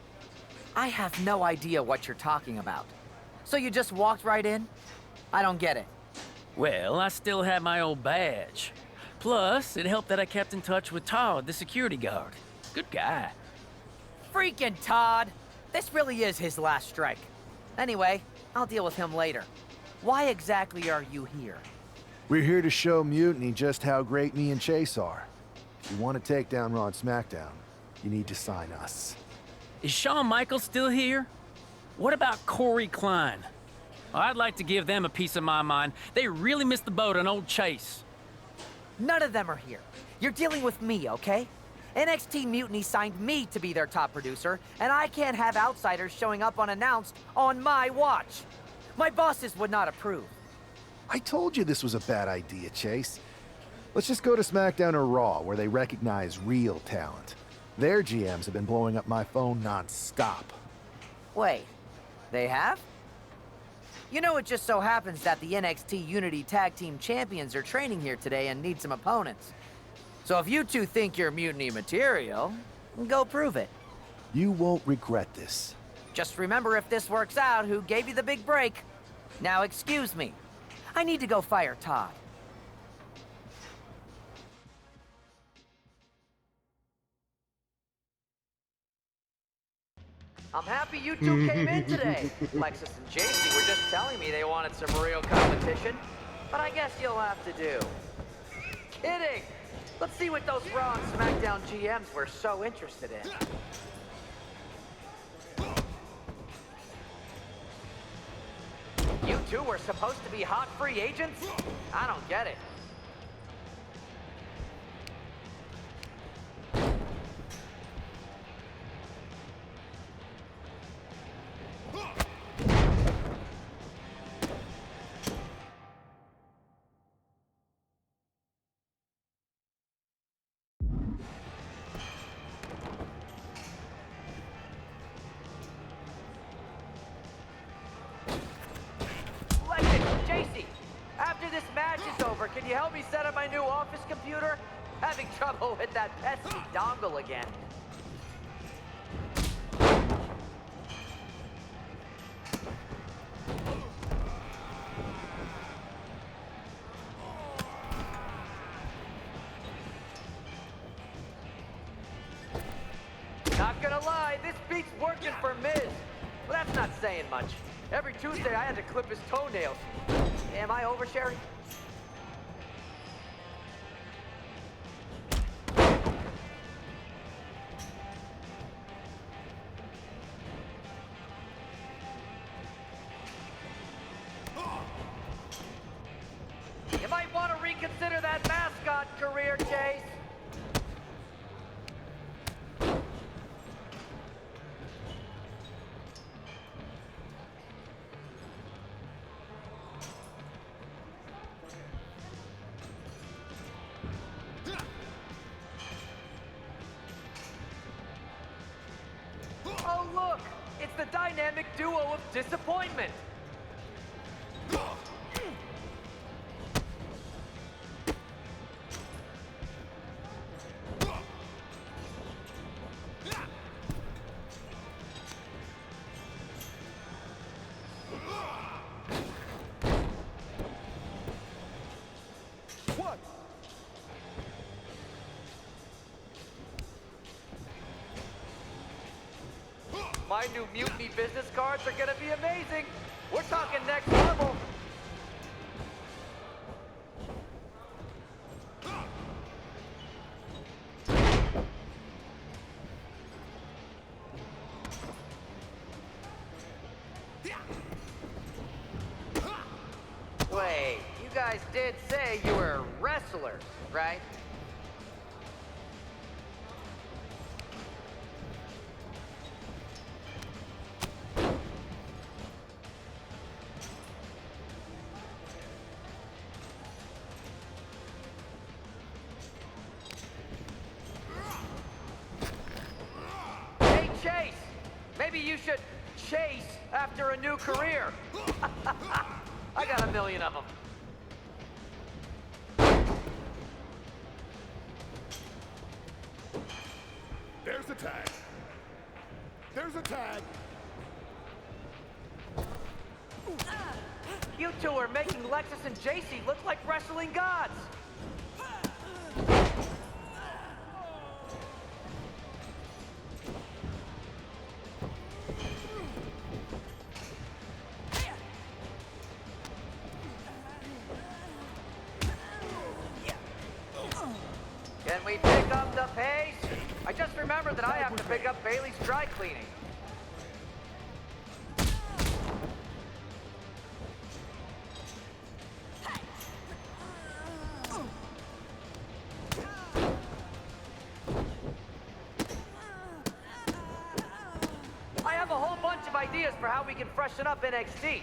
I have no idea what you're talking about. So you just walked right in? I don't get it. Well, I still had my old badge. Plus, it helped that I kept in touch with Todd, the security guard. Good guy. Freaking Todd! This really is his last strike. Anyway, I'll deal with him later. Why exactly are you here? We're here to show Mutiny just how great me and Chase are. If you want to take down Raw and SmackDown, you need to sign us. Is Shawn Michaels still here? What about Corey Klein? I'd like to give them a piece of my mind. They really missed the boat on old Chase. None of them are here. You're dealing with me, okay? NXT Mutiny signed me to be their top producer, and I can't have outsiders showing up unannounced on my watch. My bosses would not approve. I told you this was a bad idea, Chase. Let's just go to SmackDown or Raw, where they recognize real talent. Their GMs have been blowing up my phone non-stop. Wait, they have? You know, it just so happens that the NXT Unity Tag Team Champions are training here today and need some opponents. So if you two think you're Mutiny material, go prove it. You won't regret this. Just remember, if this works out, who gave you the big break. Now excuse me. I need to go fire Todd. I'm happy you two came in today. Lexus and JC were just telling me they wanted some real competition, but I guess you'll have to do. Kidding! Let's see what those Raw and SmackDown GMs were so interested in. You two were supposed to be hot free agents? I don't get it. After this match is over, can you help me set up my new office computer? Having trouble with that pesky dongle again. Not gonna lie, this beats working for Miz. Well, that's not saying much. Every Tuesday I had to clip his toenails. Am I oversharing? You might want to reconsider that mascot career, Chase. Oh, look! It's the dynamic duo of disappointment! What? My new Mutiny business cards are gonna be amazing. We're talking next level. Wait, you guys did say you were wrestlers, right? Chase! Maybe you should chase after a new career. I got a million of them. There's a tag. There's a tag. You two are making Lexus and JC look like wrestling gods. Can we pick up the pace? I just remembered that I have to pick up Bailey's dry cleaning. I have a whole bunch of ideas for how we can freshen up NXT.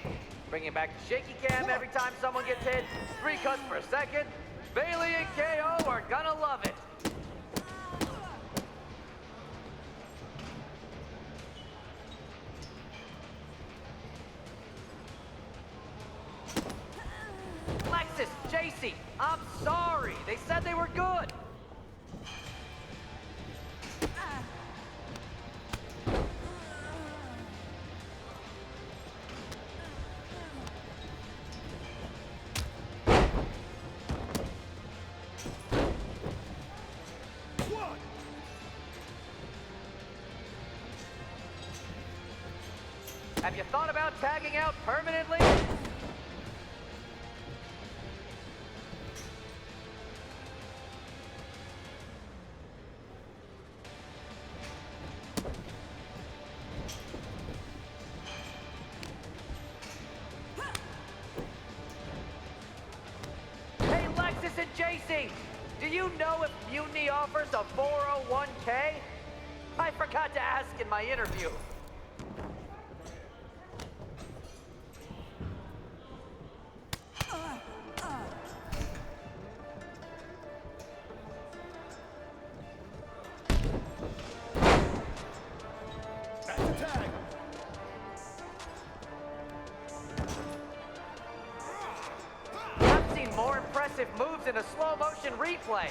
Bringing back the shaky cam every time someone gets hit, 3 cuts per second. Bailey and KO are gonna love it. Lexus, JC, I'm sorry. They said they were good. Have you thought about tagging out permanently? Hey, Lexus and JC, do you know if Mutiny offers a 401k? I forgot to ask in my interview. I've seen more impressive moves in a slow-motion replay.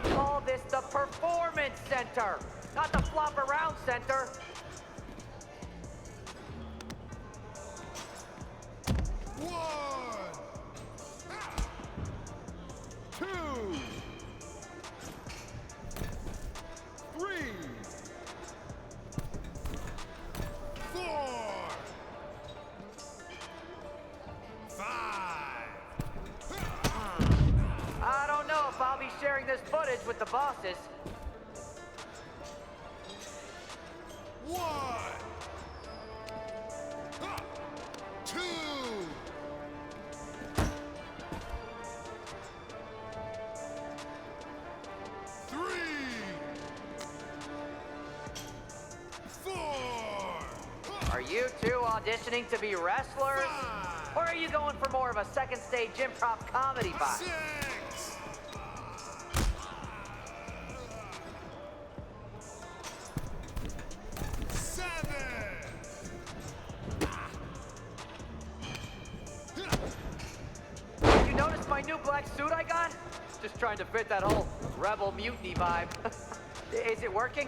We call this the Performance Center, not the Flop Around Center. One, two, three, four, five. I don't know if I'll be sharing this footage with the bosses. One, two, three, four. Are you two auditioning to be wrestlers? Or are you going for more of a second stage improv comedy vibe? 6, 7. Did you notice my new black suit I got? Just trying to fit that whole rebel mutiny vibe. Is it working?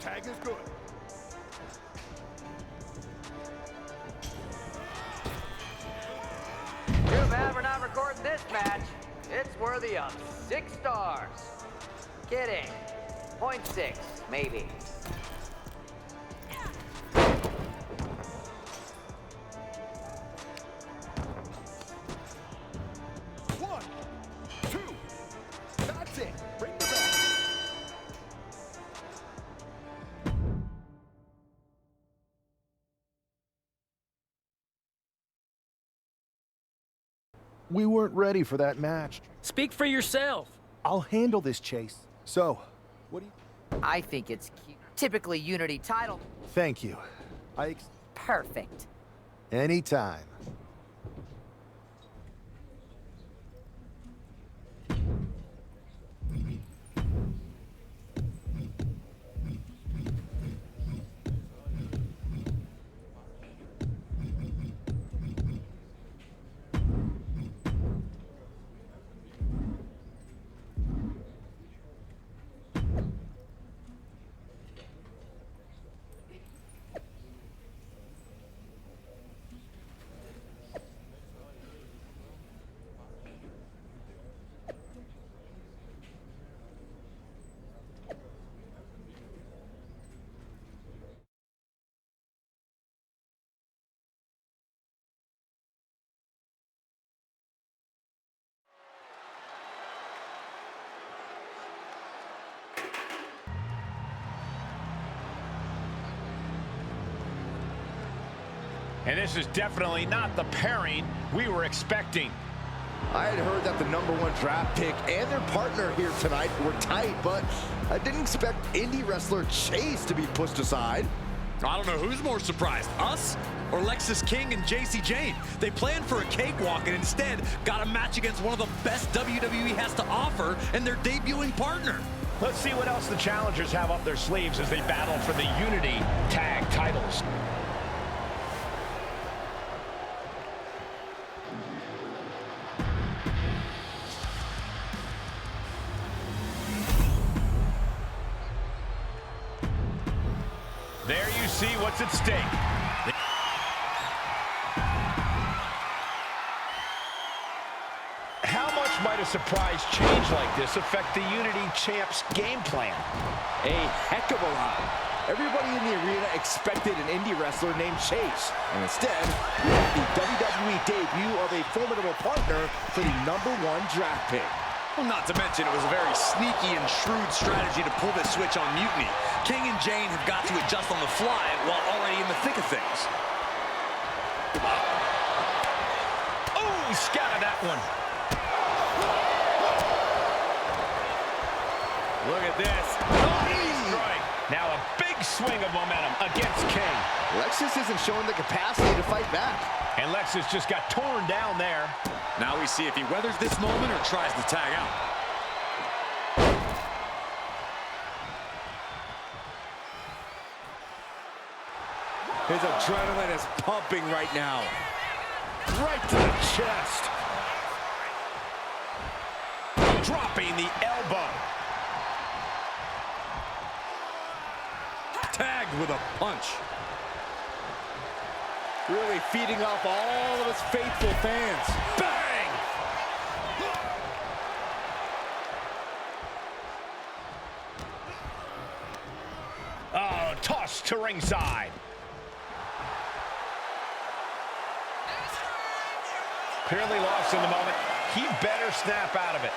Tag is good. Too bad we're not recording this match. It's worthy of 6 stars. kidding. 0.6, maybe. One, two, that's it. Bring the bell. We weren't ready for that match. Speak for yourself. I'll handle this, Chase. So, what do you... I think it's cute. Typically Unity title. Thank you. Perfect. Anytime. And this is definitely not the pairing we were expecting. I had heard that the #1 draft pick and their partner here tonight were tight, but I didn't expect indie wrestler Chase to be pushed aside. I don't know who's more surprised, us or Lexis King and JC Jane. They planned for a cakewalk and instead got a match against one of the best WWE has to offer and their debuting partner. Let's see what else the challengers have up their sleeves as they battle for the Unity Tag titles. There you see what's at stake. How much might a surprise change like this affect the Unity Champs' game plan? A heck of a lot. Everybody in the arena expected an indie wrestler named Chase, and instead, we had the WWE debut of a formidable partner for the #1 draft pick. Well, not to mention, it was a very sneaky and shrewd strategy to pull this switch on Mutiny. King and Jane have got to adjust on the fly while already in the thick of things. Oh, he scouted that one. Look at this. Oh, strike. Now a big swing of momentum against King. Lexis isn't showing the capacity to fight back. And Lexis just got torn down there. Now we see if he weathers this moment or tries to tag out. His adrenaline is pumping right now. Right to the chest. Dropping the elbow. Tagged with a punch. Really feeding off all of his faithful fans. Bang! Oh, tossed to ringside. Clearly lost in the moment. He better snap out of it.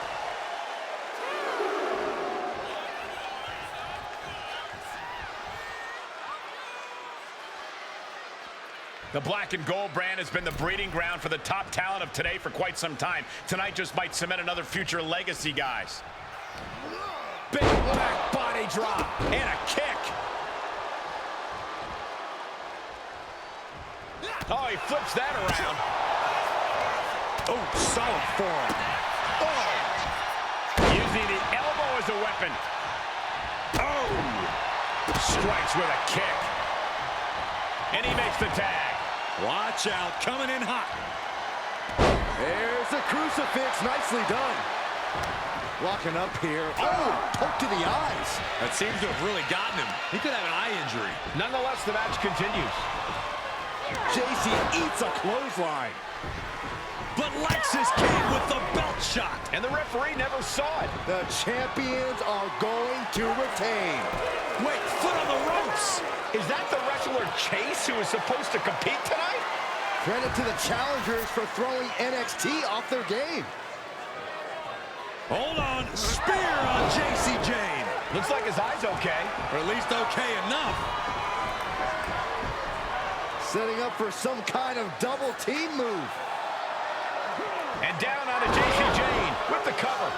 The black and gold brand has been the breeding ground for the top talent of today for quite some time. Tonight just might cement another future legacy, guys. Big black body drop and a kick. Oh, he flips that around. Oh, solid forearm. Oh! Using the elbow as a weapon. Oh! Strikes with a kick. And he makes the tag. Watch out, coming in hot. There's a crucifix, nicely done. Locking up here. Oh, poke to the eyes. That seems to have really gotten him. He could have an eye injury. Nonetheless, the match continues. JC eats a clothesline. but Lexus came with the belt shot. And the referee never saw it. The champions are going to retain. Wait, foot on the ropes. Is that the wrestler Chase who is supposed to compete tonight? Credit to the challengers for throwing NXT off their game. Hold on, spear on JC Jane. Looks like his eye's okay. Or at least okay enough. Setting up for some kind of double team move. And down onto JC Jane with the cover.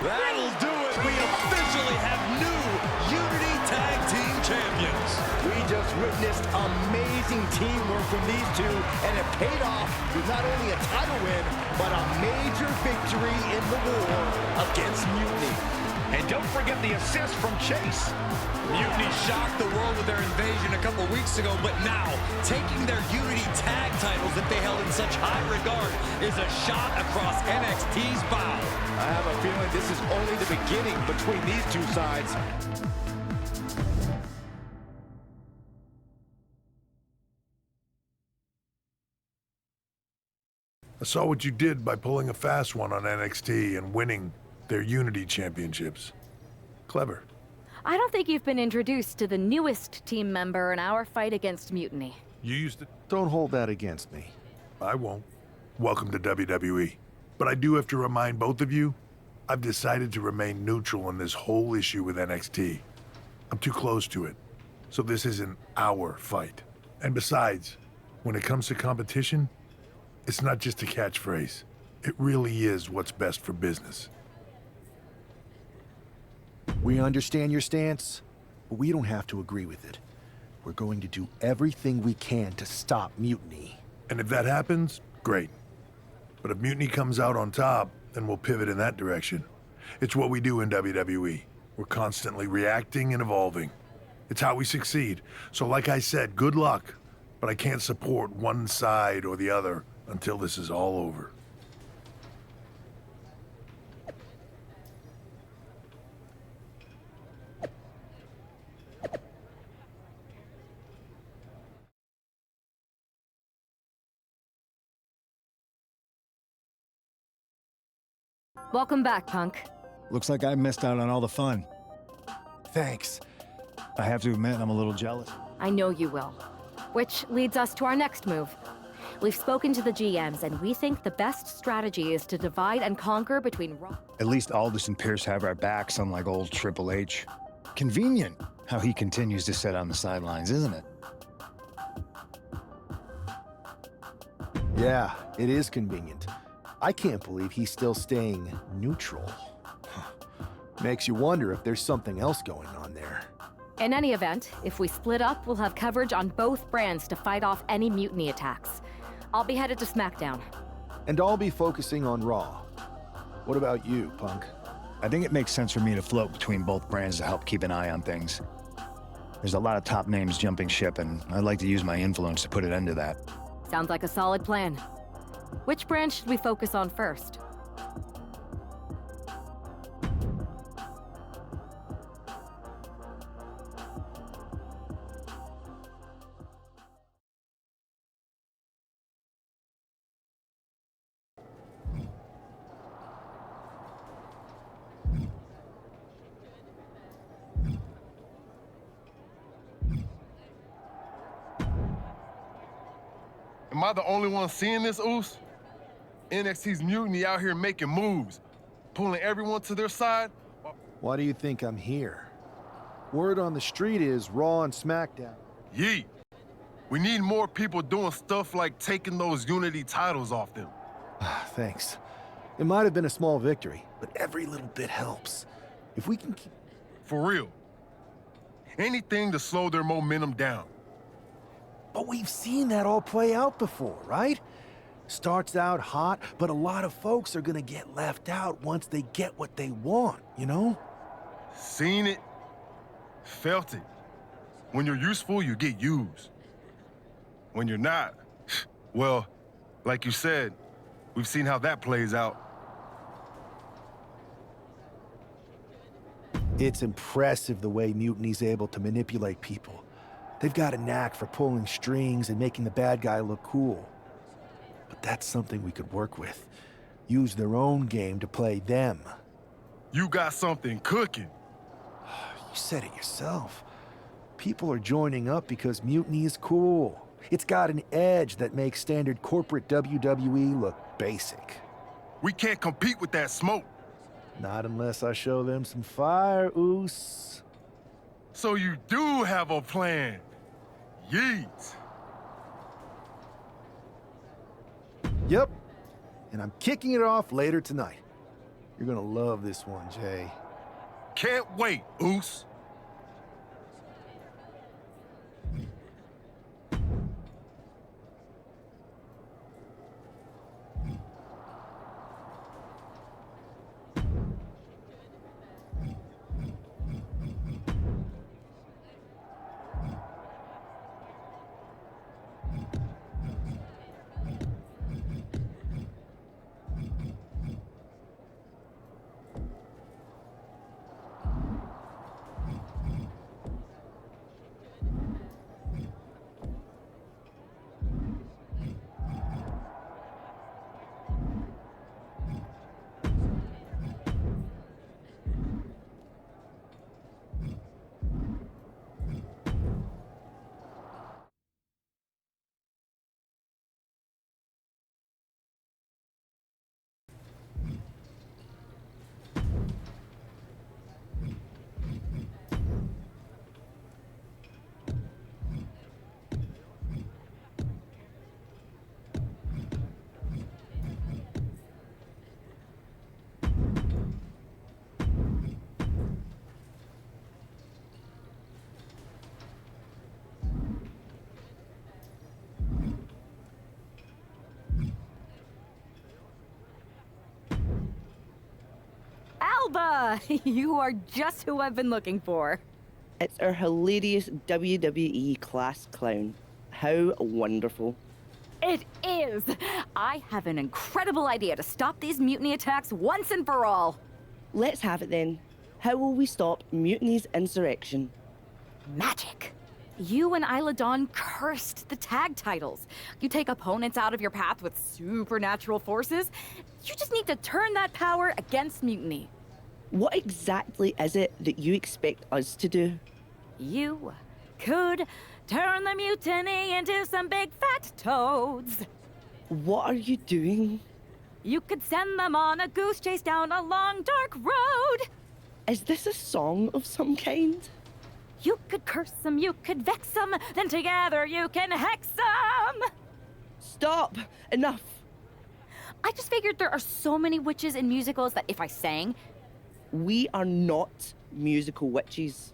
That'll do it. We officially have new Unity Tag Team Champions. We just witnessed amazing teamwork from these two, and it paid off with not only a title win, but a major victory in the war against Mutiny. And don't forget the assist from Chase. Mutiny shocked the world with their invasion a couple weeks ago, but now, taking their Unity Tag titles that they held in such high regard is a shot across NXT's bow. I have a feeling this is only the beginning between these two sides. I saw what you did by pulling a fast one on NXT and winning their Unity Championships. Clever. I don't think you've been introduced to the newest team member in our fight against Mutiny. You used to... Don't hold that against me. I won't. Welcome to WWE. But I do have to remind both of you, I've decided to remain neutral in this whole issue with NXT. I'm too close to it. So this isn't our fight. And besides, when it comes to competition, it's not just a catchphrase. It really is what's best for business. We understand your stance, but we don't have to agree with it. We're going to do everything we can to stop Mutiny. And if that happens, great. But if Mutiny comes out on top, then we'll pivot in that direction. It's what we do in WWE. We're constantly reacting and evolving. It's how we succeed. So like I said, good luck. But I can't support one side or the other until this is all over. Welcome back, Punk. Looks like I missed out on all the fun. Thanks. I have to admit, I'm a little jealous. I know you will. Which leads us to our next move. We've spoken to the GMs, and we think the best strategy is to divide and conquer between Raw. At least Aldous and Pierce have our backs, unlike old Triple H. Convenient how he continues to sit on the sidelines, isn't it? Yeah, it is convenient. I can't believe he's still staying neutral. Makes you wonder if there's something else going on there. In any event, if we split up, we'll have coverage on both brands to fight off any Mutiny attacks. I'll be headed to SmackDown. And I'll be focusing on Raw. What about you, Punk? I think it makes sense for me to float between both brands to help keep an eye on things. There's a lot of top names jumping ship, and I'd like to use my influence to put an end to that. Sounds like a solid plan. Which brand should we focus on first? Am I the only one seeing this, Oos? NXT's Mutiny out here making moves, pulling everyone to their side. Why do you think I'm here? Word on the street is Raw and SmackDown. Yeet. We need more people doing stuff like taking those Unity titles off them. Thanks. It might have been a small victory, but every little bit helps. If we can keep... For real. Anything to slow their momentum down. But we've seen that all play out before, right? Starts out hot, but a lot of folks are gonna get left out once they get what they want, you know? Seen it, felt it. When you're useful, you get used. When you're not, well, like you said, we've seen how that plays out. It's impressive the way Mutiny's able to manipulate people. They've got a knack for pulling strings and making the bad guy look cool. But that's something we could work with. Use their own game to play them. You got something cooking. You said it yourself. People are joining up because Mutiny is cool. It's got an edge that makes standard corporate WWE look basic. We can't compete with that smoke. Not unless I show them some fire, Oos. So you do have a plan. Yeet. Yep. And I'm kicking it off later tonight. You're gonna love this one, Jay. Can't wait, Oos. Alba! You are just who I've been looking for. It's our hilarious WWE class clown. How wonderful. It is! I have an incredible idea to stop these mutiny attacks once and for all. Let's have it then. How will we stop Mutiny's insurrection? Magic. You and Isla Dawn cursed the tag titles. You take opponents out of your path with supernatural forces. You just need to turn that power against Mutiny. What exactly is it that you expect us to do? You could turn the Mutiny into some big fat toads. What are you doing? You could send them on a goose chase down a long, dark road. Is this a song of some kind? You could curse them, you could vex them, then together you can hex them! Stop! Enough! I just figured there are so many witches in musicals that if I sang... We are not musical witches.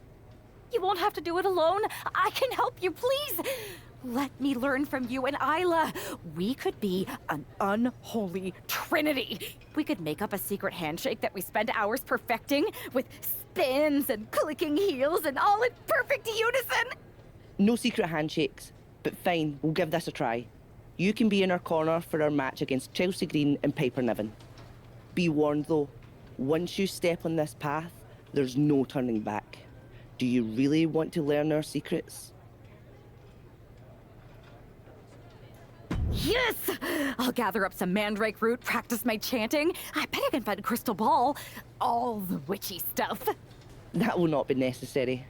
You won't have to do it alone. I can help you, please! Let me learn from you and Isla. We could be an unholy trinity. We could make up a secret handshake that we spend hours perfecting with spins and clicking heels and all in perfect unison. No secret handshakes, but fine, we'll give this a try. You can be in our corner for our match against Chelsea Green and Piper Niven. Be warned though, once you step on this path, there's no turning back. Do you really want to learn our secrets? Yes! I'll gather up some mandrake root, practice my chanting. I bet I can find a crystal ball. All the witchy stuff. That will not be necessary.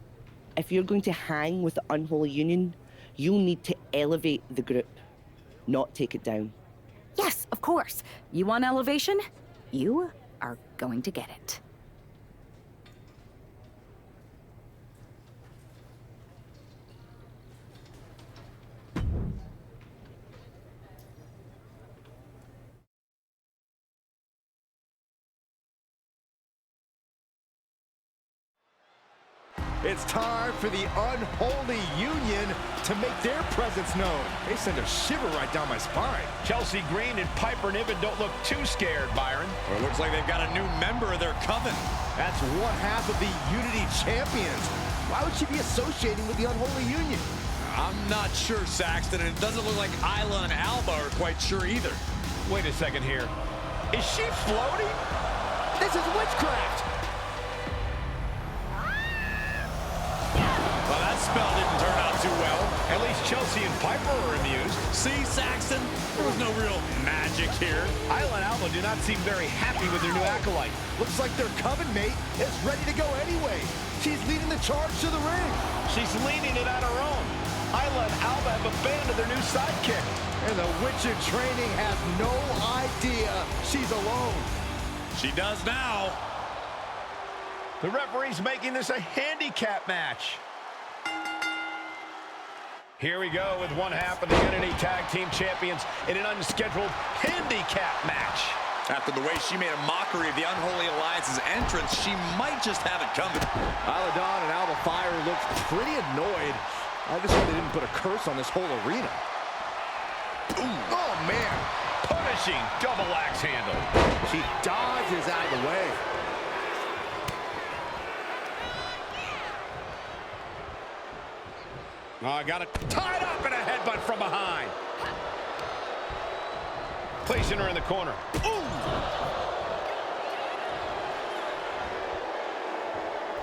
If you're going to hang with the Unholy Union, you'll need to elevate the group, not take it down. Yes, of course. You want elevation? You are going to get it. It's time for the Unholy Union to make their presence known. They send a shiver right down my spine. Chelsea Green and Piper Niven don't look too scared, Byron. Well, it looks like they've got a new member of their coven. That's one half of the Unity Champions. Why would she be associating with the Unholy Union? I'm not sure, Saxton, and it doesn't look like Isla and Alba are quite sure either. Wait a second here. Is she floating? This is witchcraft. Well, that spell didn't turn out too well. At least Chelsea and Piper are amused. See, Saxton? There was no real magic here. Isla and Alba do not seem very happy with their new acolyte. Looks like their coven mate is ready to go anyway. She's leading the charge to the ring. She's leading it on her own. Isla and Alba have abandoned their new sidekick. And the witch in training has no idea she's alone. She does now. The referee's making this a handicap match. Here we go with one half of the Unity Tag Team Champions in an unscheduled handicap match. After the way she made a mockery of the Unholy Alliance's entrance, she might just have it coming. Isla Dawn and Alba Fire looked pretty annoyed. I just hope they didn't put a curse on this whole arena. Ooh. Oh, man. Punishing double axe handle. She dodges out of the way. Oh, got it tied up and a headbutt from behind. Placing her in the corner. Ooh!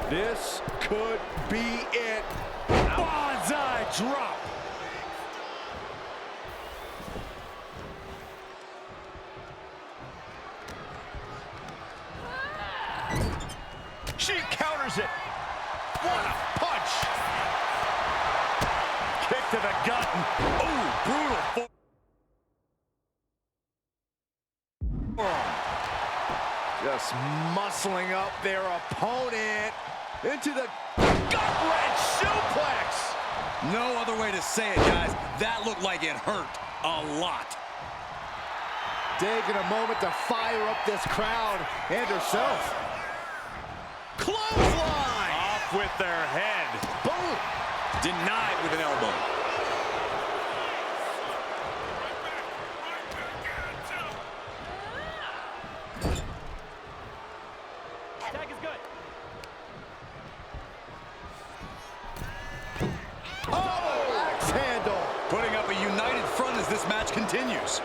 This could be it. Bonsai drop. She counters it. What a punch. Kick to the gut. Ooh, brutal. Just muscling up their opponent into the gut-wrench suplex. No other way to say it, guys. That looked like it hurt a lot. Taking a moment to fire up this crowd and herself. Clothesline! Off with their head. Boom! Denied with an elbow. Tag is good. Oh, axe handle. Putting up a united front as this match continues.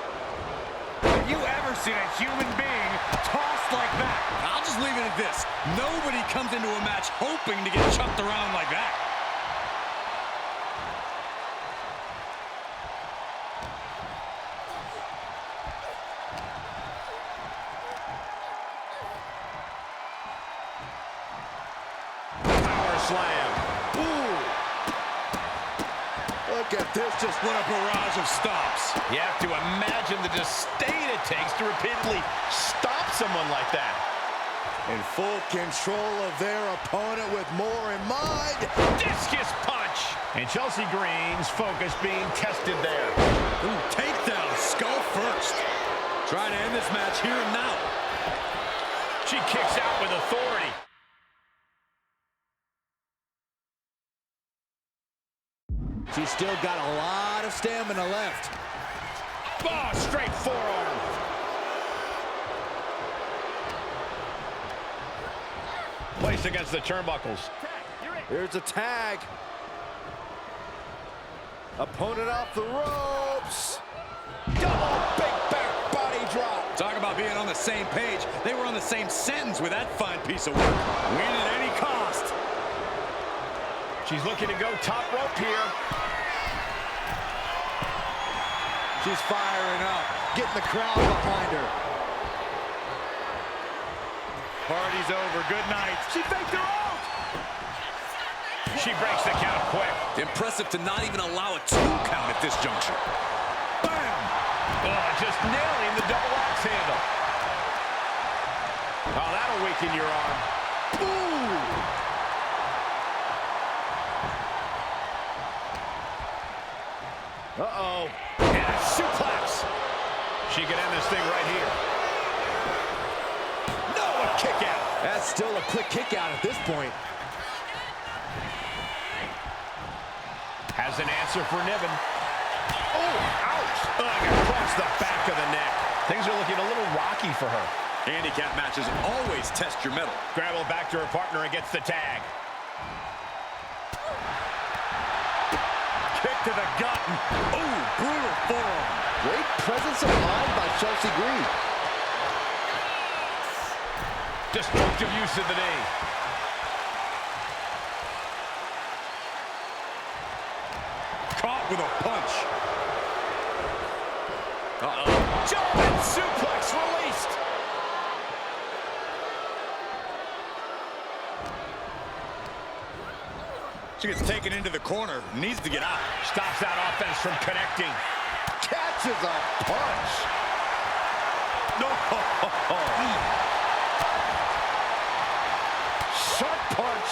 Have you ever seen a human being tossed like that? I'll just leave it at this. Nobody comes into a match hoping to get chucked around like that. Power slam. Ooh. Look at this, just What a barrage of stops. You have to imagine the disdain it takes to repeatedly stop someone like that. in full control of their opponent with more in mind. Discus punch. And Chelsea Green's focus being tested there. Ooh, takedown, skull first. Trying to end this match here and now. She kicks out with authority. She's still got a lot of stamina left. Oh, straight forearm. Placed against the turnbuckles. Here's a tag. Opponent off the ropes. Double big back body drop. Talk about being on the same page. They were on the same sentence with that fine piece of work. Win at any cost. She's looking to go top rope here. She's firing up, getting the crowd behind her. Party's over. Good night. She faked her out. She breaks the count quick. Impressive to not even allow a 2 count at this juncture. Bam! Oh, just nailing the double axe handle. Oh, that'll weaken your arm. Ooh! Uh-oh. And a suplex. She can end this thing right here. No, a kick out. That's still a quick kick out at this point. Has an answer for Niven. Oh, ouch. Across the back of the neck. Things are looking a little rocky for her. Handicap matches always test your mettle. Grapple back to her partner and gets the tag. Kick to the gut. Ooh, brutal forearm. Great presence of mind by Chelsea Green. Destructive use of the knee. Caught with a punch. Uh-oh. German suplex released. She gets taken into the corner. Needs to get out. Stops that offense from connecting. Catches a punch. No. Sharp punch.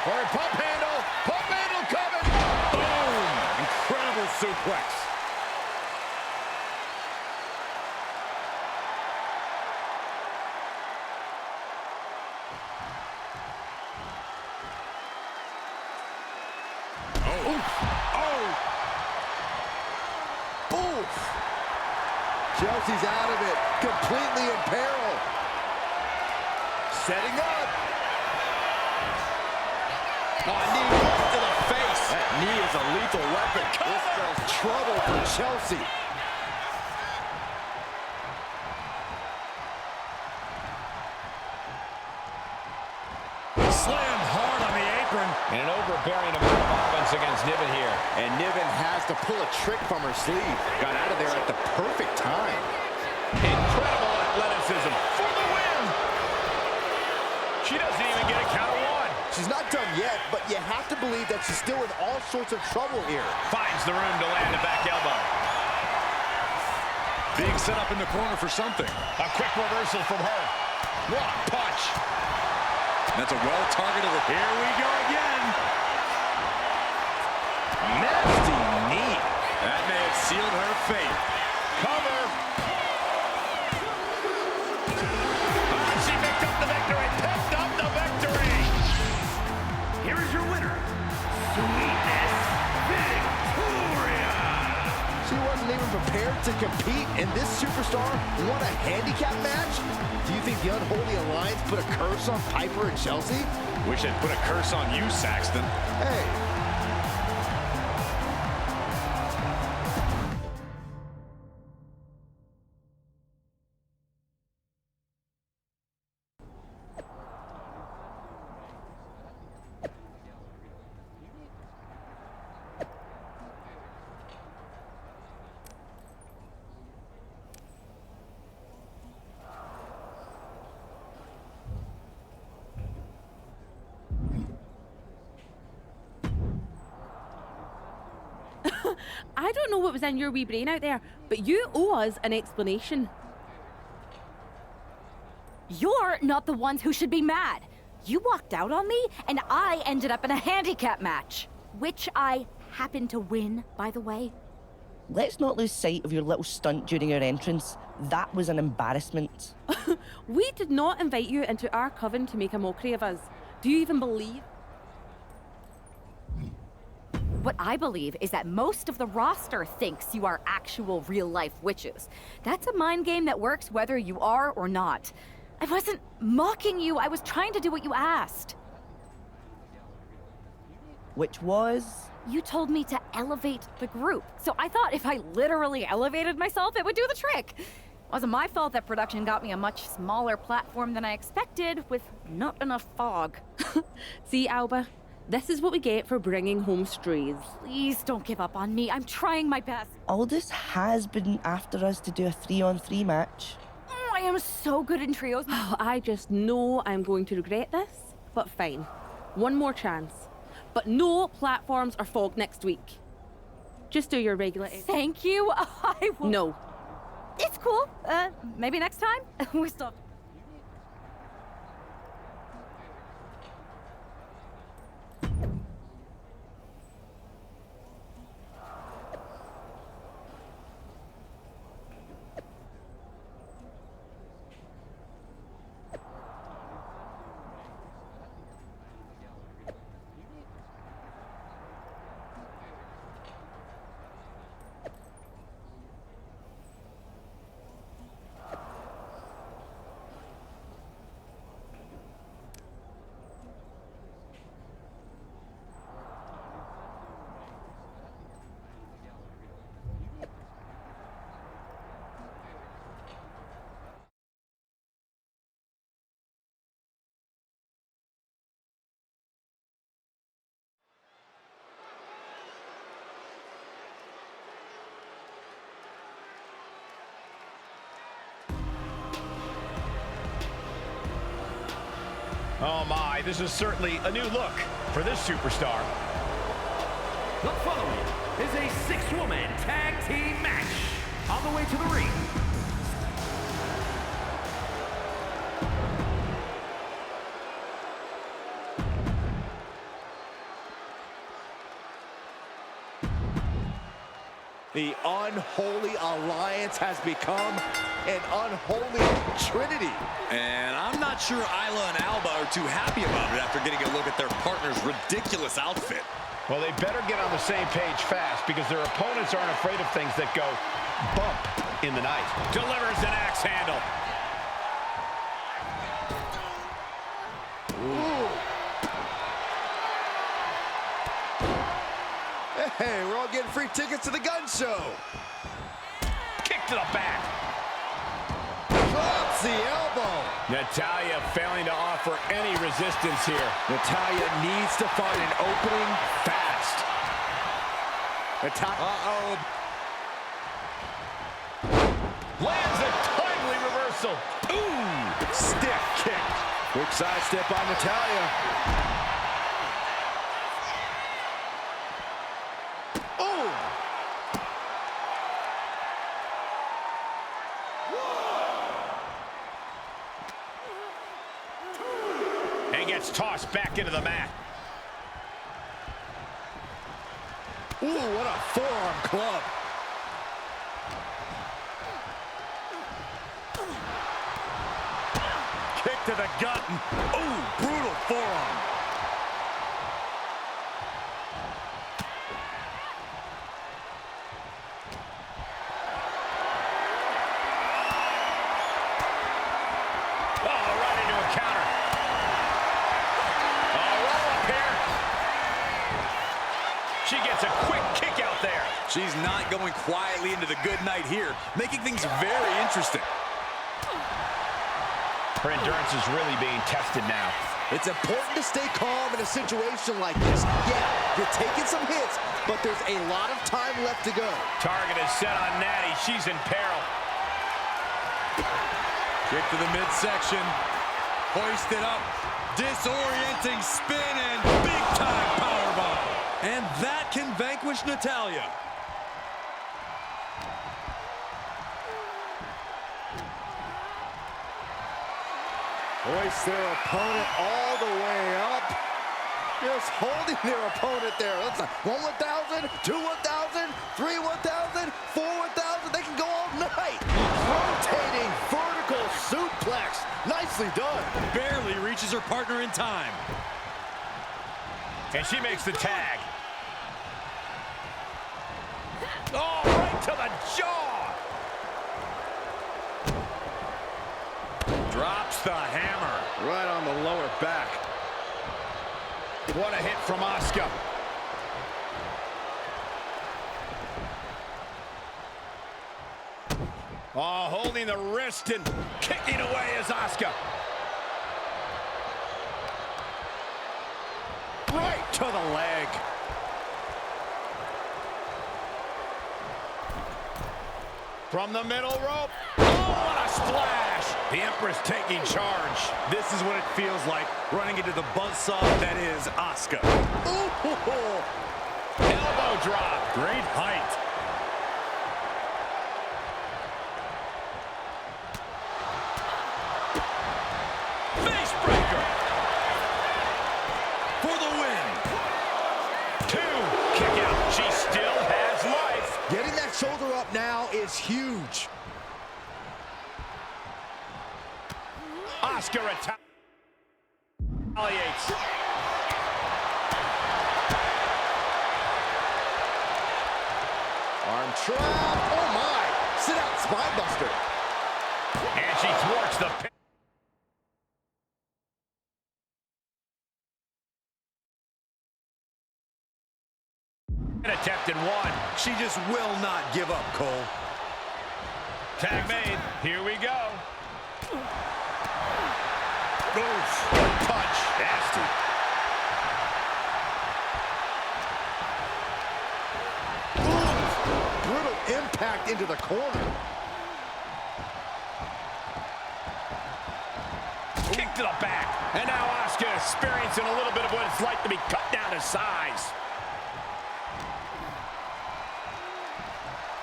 Or a pump handle. Pump handle coming. Boom. Incredible suplex. Chelsea's out of it, completely in peril. Setting up. Knee right to the face. That knee is a lethal weapon. This spells trouble for Chelsea. Slam hard on the apron. And an overbearing amount of offense against Niven here. And Niven has to pull a trick from her sleeve. Got out of there at the perfect time. Incredible athleticism for the win. She doesn't even get a count of one. She's not done yet, but you have to believe that she's still in all sorts of trouble here. Finds the room to land a back elbow. Being set up in the corner for something. A quick reversal from her. What a punch. That's a well-targeted. Here we go again. Nasty knee. That may have sealed her fate. Cover. She picked up the victory. Picked up the victory. Here is your winner, Sweetness Victoria. She wasn't even prepared to compete, and this superstar won a handicap match? Do you think the Unholy Alliance put a curse on Piper and Chelsea? Wish they'd put a curse on you, Saxton. Hey. I don't know what was in your wee brain out there, but you owe us an explanation. You're not the ones who should be mad. You walked out on me, and I ended up in a handicap match, which I happened to win, by the way. Let's not lose sight of your little stunt during your entrance. That was an embarrassment. We did not invite you into our coven to make a mockery of us. Do you even believe? What I believe is that most of the roster thinks you are actual real-life witches. That's a mind game that works whether you are or not. I wasn't mocking you, I was trying to do what you asked. Which was? You told me to elevate the group, so I thought if I literally elevated myself, it would do the trick. It wasn't my fault that production got me a much smaller platform than I expected, with not enough fog. See, Alba? This is what we get for bringing home strays. Please don't give up on me. I'm trying my best. Aldous has been after us to do a 3-on-3 match. Oh, I am so good in trios. I just know I'm going to regret this, but fine. One more chance. But no platforms or fog next week. Just do your regular... Thank you. I will... No. It's cool. Maybe next time? We still... Oh my, this is certainly a new look for this superstar. The following is a six-woman tag team match. On the way to the ring, The unholy alliance has become an unholy trinity. And I'm not sure Isla and Alba are too happy about it after getting a look at their partner's ridiculous outfit. Well, they better get on the same page fast because their opponents aren't afraid of things that go bump in the night. Delivers an axe handle. Ooh. Hey, we're all getting free tickets to the gun show. Kick to the back. Drops the elbow. Natalya failing to offer any resistance here. Natalya needs to find an opening fast. Uh-oh. Lands a timely reversal. Ooh, stiff kick. Quick sidestep on Natalya. And gets tossed back into the mat. Ooh, what a forearm club. Kick to the gut. Ooh, brutal forearm. Oh, right into a counter. She gets a quick kick out there. She's not going quietly into the good night here, making things very interesting. Her endurance is really being tested now. It's important to stay calm in a situation like this. Yeah, you're taking some hits, but there's a lot of time left to go. Target is set on Natty. She's in peril. Kick to the midsection. Hoisted up. Disorienting spin and big-time powerbomb. And that can vanquish Natalya. Hoist their opponent all the way up. Just holding their opponent there. That's a 1 1,000, 2 1,000, 3 1,000, 4 1,000. They can go all night. Rotating vertical suplex. Nicely done. Barely reaches her partner in time. And she makes the tag. Oh, right to the jaw. Drops the hammer. Right on the lower back. What a hit from Asuka. Oh, holding the wrist and kicking away is Asuka. Right to the leg. From the middle rope. Oh, what a splash. The Empress taking charge. This is what it feels like, running into the buzzsaw that is Asuka. Ooh. Elbow drop. Great height. Face breaker. For the win. 2. Kick out. She still has life. Getting that shoulder up now is huge. Asuka retaliates. Arm trap. Oh my. Sit out spine buster. And she thwarts the pin. Attempt and 1. She just will not give up, Cole. Tag made. Here we go. Oof. Punch. Nasty. Oof. Brutal impact into the corner. Kick to the back. And now Asuka experiencing a little bit of what it's like to be cut down to size.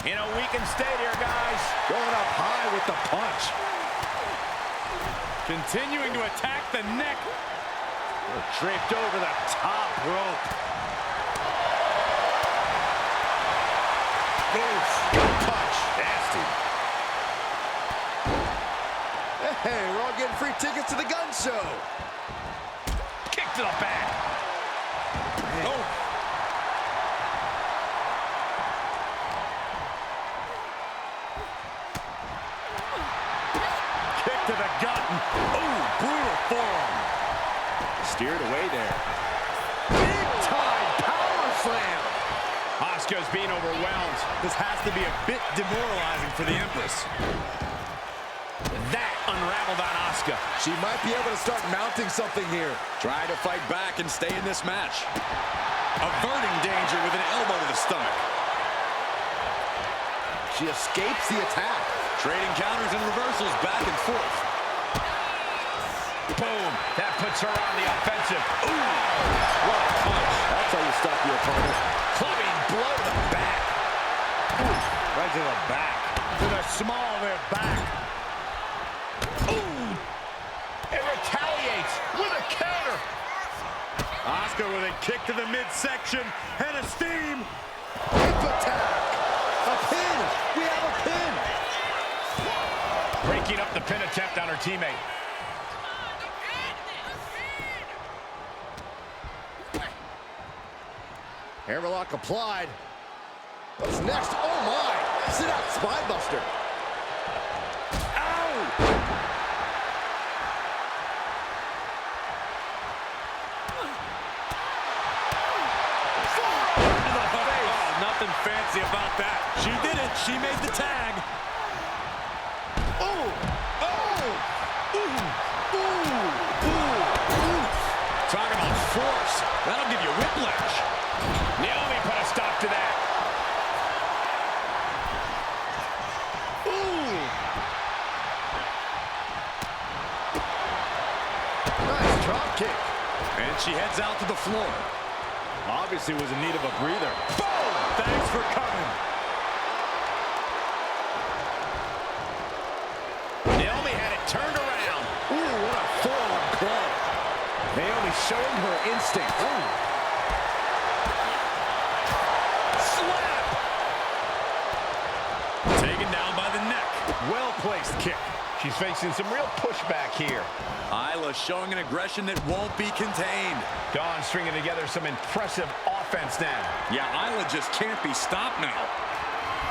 In a weakened state here, guys. Going up high with the punch. Continuing to attack the neck. Draped over the top rope. Oof. Good punch. Nasty. Hey, we're all getting free tickets to the gun show. Kick to the back. Oh. Kick to the gut. Ooh, brutal forearm. Steered away there. Big time power slam. Asuka's being overwhelmed. This has to be a bit demoralizing for the Empress. That unraveled on Asuka. She might be able to start mounting something here. Trying to fight back and stay in this match. Averting danger with an elbow to the stomach. She escapes the attack. Trading counters and reversals back and forth. Boom. That puts her on the offensive. Ooh. What a punch. That's how you stop your opponent. Clubbing blow to the back. Ooh. Right to the back. To the small of their back. Ooh. It retaliates with a counter. Asuka with a kick to the midsection and a steam. Hip attack. A pin. We have a pin. Breaking up the pin attempt on her teammate. Hammerlock applied. What's next? Oh my! Sit out spinebuster. Ow! Oh, nothing fancy about that. She did it. She made the tag. Oh! Oh! Ooh! Ooh! Ooh! Talking about force. That'll give you whiplash. Naomi put a stop to that. Ooh! Nice drop kick. And she heads out to the floor. Obviously was in need of a breather. Boom! Thanks for coming. Naomi had it turned around. Ooh, what a forearm club. Naomi showing her instinct. Ooh. Slap! Taken down by the neck. Well-placed kick. She's facing some real pushback here. Isla showing an aggression that won't be contained. Dawn stringing together some impressive offense now. Yeah, Isla just can't be stopped now.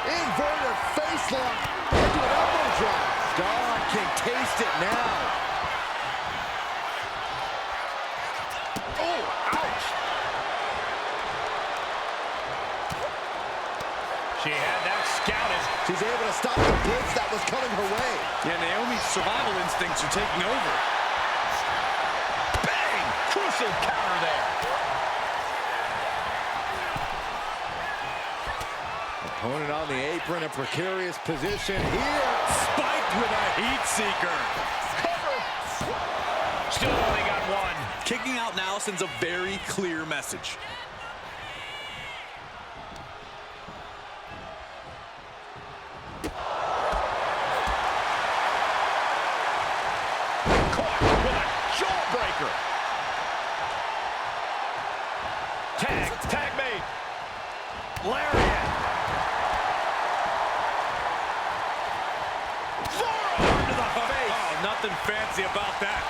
Inverted face lock into an elbow drop. Dawn can taste it now. Oh, ouch. She had that scouted. She's able to stop the blitz that was coming her way. Yeah, Naomi's survival instincts are taking over. Bang! Crucial counter there. Opponent on the apron, a precarious position here. Spiked with a heat seeker. Cover. Still only got one. Kicking out now sends a very clear message. Caught with a jawbreaker. Tag made. Lariat. Forearm to the face. Oh, nothing fancy about that.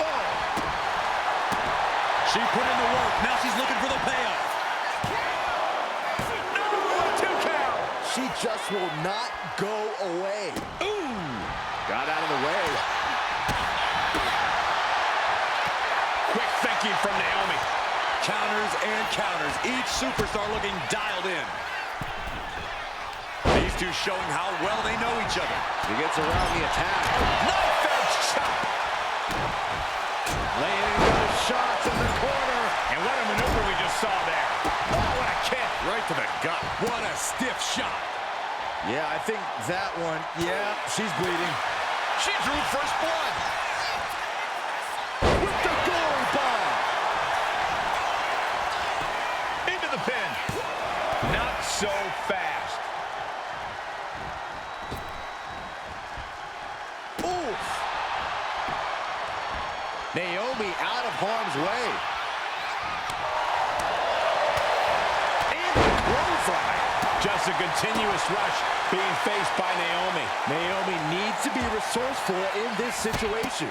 Oh. She put in the work. Now she's looking for the payoff. No, 2 count. She just will not go away. Ooh. Got out of the way. Quick thinking from Naomi. Counters and counters. Each superstar looking dialed in. These two showing how well they know each other. She gets around the attack. Knife edge chop. Laying in those shots in the corner. And what a maneuver we just saw there. Oh, what a kick. Right to the gut. What a stiff shot. Yeah, I think that one, yeah, she's bleeding. She drew first blood. so fast. Oof. Naomi out of harm's way. And a clothesline. Just a continuous rush being faced by Naomi. Naomi needs to be resourceful in this situation.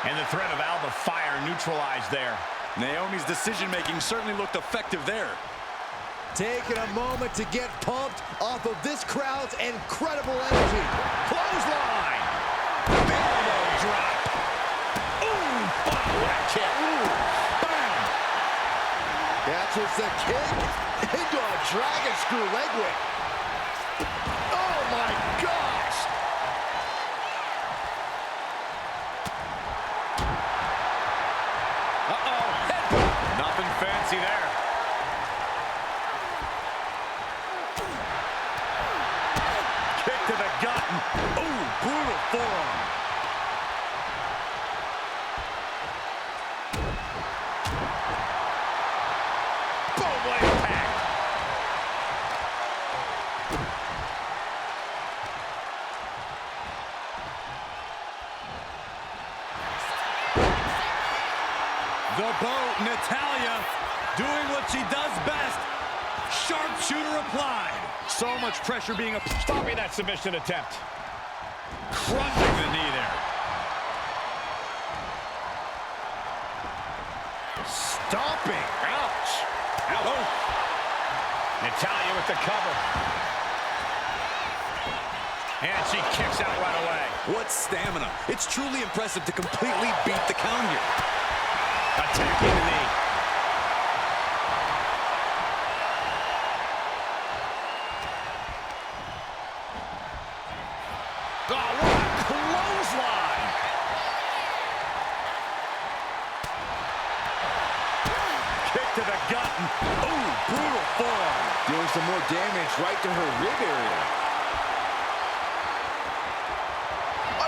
And the threat of Alba Fire neutralized there. Naomi's decision-making certainly looked effective there. Taking a moment to get pumped off of this crowd's incredible energy. Clothesline. Elbow drop. Ooh, what a kick. Ooh, bam. That's just a kick into a dragon screw leg whip. Oh my gosh. Nothing fancy there. Kick to the gut. Ooh, brutal forearm. Boom, impact. The boat, Natalya, doing what she does best. Sharpshooter applied. So much pressure being applied. Stopping that submission attempt. Crushing the knee there. Stomping. Ouch. Oh. Natalya with the cover. And she kicks out right away. What stamina. It's truly impressive to completely beat the count here. Attacking the knee. Oh, what a clothesline! Kick to the gut. Ooh, brutal forearm. Doing some more damage right to her rib area.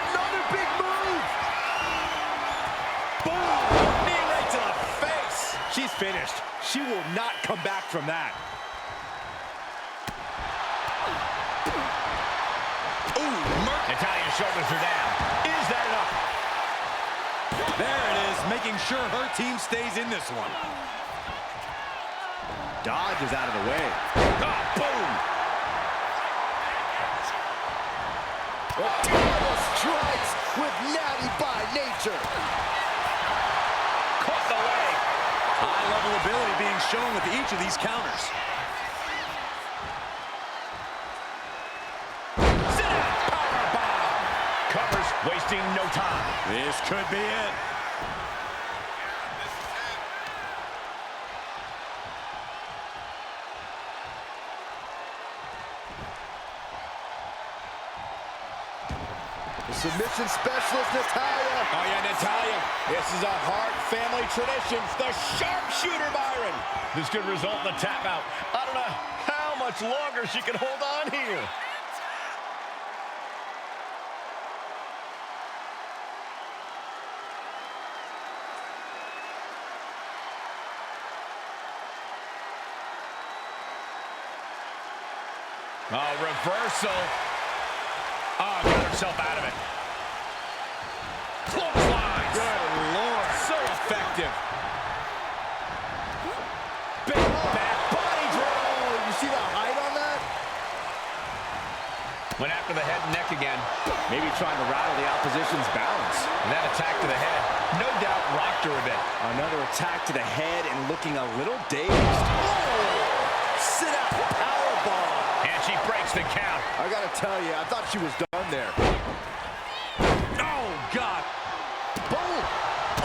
Another big move! Boom! Knee right to the face. She's finished. She will not come back from that. Natalya's shoulders are down. Is that enough? There it is, making sure her team stays in this one. Dodges out of the way. Oh, boom! Terrible strikes with Natty by nature. Caught the leg. High-level ability being shown with each of these counters. Wasting no time. This could be it. The submission specialist, Natalya. Oh, yeah, Natalya. This is a Hart family tradition. The sharpshooter, Byron. This could result in a tap out. I don't know how much longer she can hold on here. Oh, reversal. Oh, got herself out of it. Clothesline. Good Lord. So effective. Big back body draw. You see the height on that? Went after the head and neck again. Maybe trying to rattle the opposition's balance. And that attack to the head, no doubt rocked her a bit. Another attack to the head and looking a little dazed. Oh! Sit out powerbomb. And she breaks the count. I gotta tell you, I thought she was done there. Oh, God. Boom!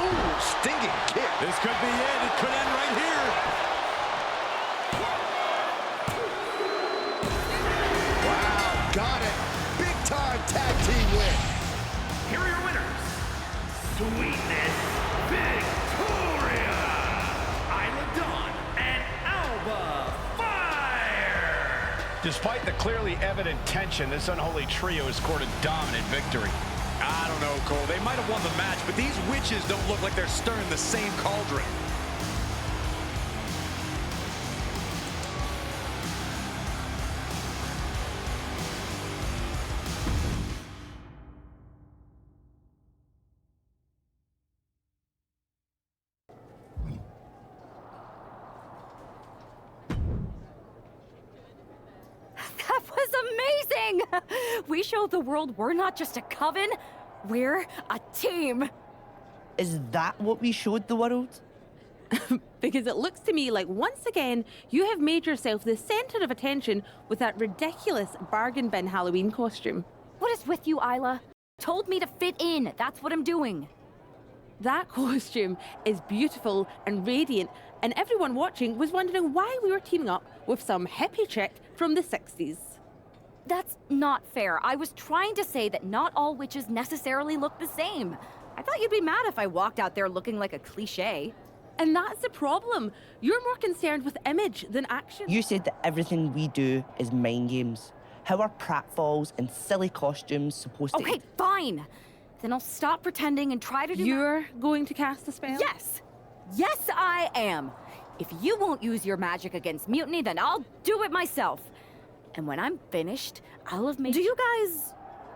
Ooh, stinging kick. This could be it. It could end right here. Wow, got it. Big time tag team win. Here are your winners. Sweetness Victoria, Isla Dawn, and Alba Fire. Despite the clearly evident tension, this unholy trio has scored a dominant victory. I don't know, Cole. They might have won the match, but these witches don't look like they're stirring the same cauldron. amazing! We showed the world we're not just a coven, we're a team. Is that what we showed the world? Because it looks to me like once again, you have made yourself the center of attention with that ridiculous bargain bin Halloween costume. What is with you, Isla? Told me to fit in, that's what I'm doing. That costume is beautiful and radiant, and everyone watching was wondering why we were teaming up with some hippie chick from the 60s. That's not fair. I was trying to say that not all witches necessarily look the same. I thought you'd be mad if I walked out there looking like a cliché. And that's the problem. You're more concerned with image than action. You said that everything we do is mind games. How are pratfalls and silly costumes supposed to... Okay, fine. Then I'll stop pretending and try to do... You're going to cast a spell? Yes! Yes, I am! If you won't use your magic against mutiny, then I'll do it myself. And when I'm finished, I'll have made... Do you guys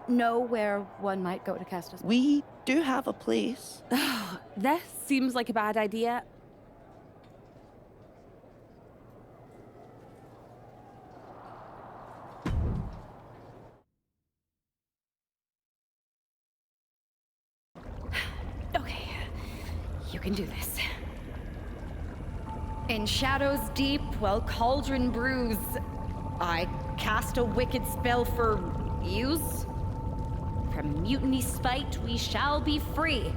know where one might go to cast a spell? We do have a place. This seems like a bad idea. Okay, you can do this. In shadows deep, while cauldron brews, I cast a wicked spell for use. From mutiny spite we shall be free,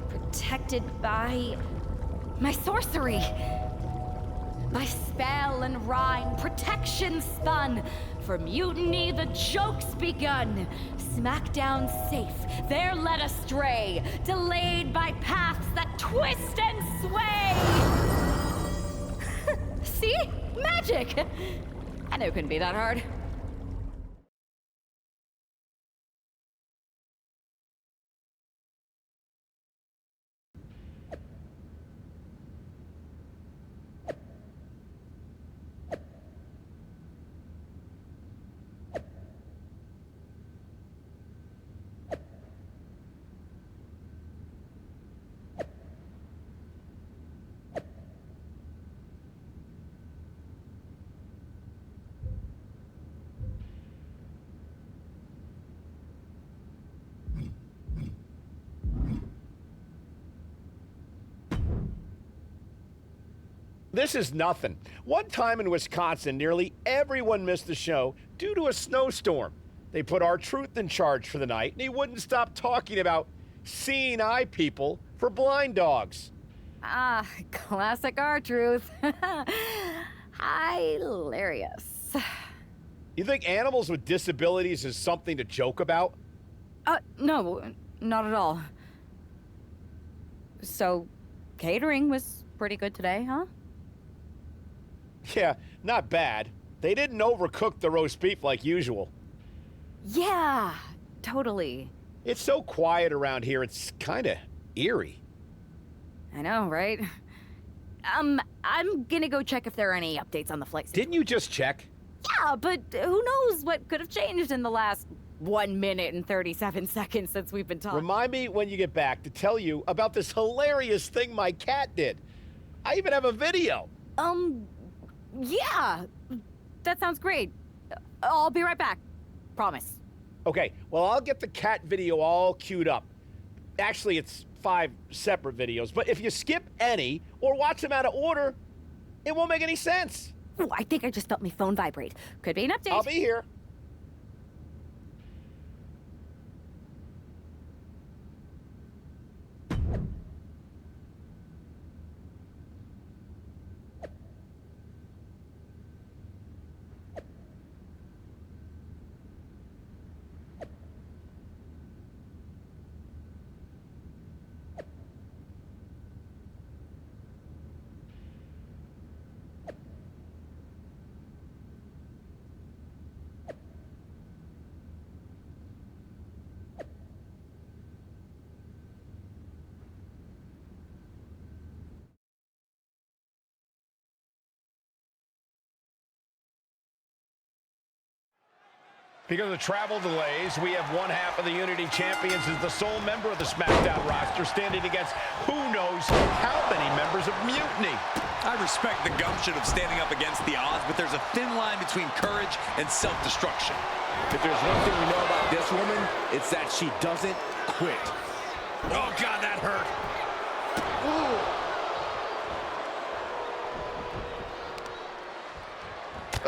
protected by my sorcery. By spell and rhyme, protection spun. For mutiny the joke's begun. Smackdown safe, there led astray, delayed by paths that twist and sway. See? Magic! I knew it couldn't be that hard. This is nothing. One time in Wisconsin, nearly everyone missed the show due to a snowstorm. They put R-Truth in charge for the night, and he wouldn't stop talking about seeing eye people for blind dogs. Ah, classic R-Truth. Hilarious. You think animals with disabilities is something to joke about? No, not at all. So, catering was pretty good today, huh? Yeah, not bad. They didn't overcook the roast beef like usual. Yeah, totally. It's so quiet around here, it's kinda eerie. I know, right? I'm gonna go check if there are any updates on the flight. Didn't you just check? Yeah, but who knows what could have changed in the last 1 minute and 37 seconds since we've been talking. Remind me when you get back to tell you about this hilarious thing my cat did. I even have a video. Yeah, that sounds great. I'll be right back. Promise. Okay, well, I'll get the cat video all queued up. Actually, it's 5 separate videos, but if you skip any or watch them out of order, it won't make any sense. Ooh, I think I just felt my phone vibrate. Could be an update. I'll be here. Because of travel delays, we have one half of the Unity Champions as the sole member of the SmackDown roster standing against who knows how many members of Mutiny. I respect the gumption of standing up against the odds, but there's a thin line between courage and self-destruction. If there's one thing we know about this woman, it's that she doesn't quit. Oh, God, that hurt. Ooh.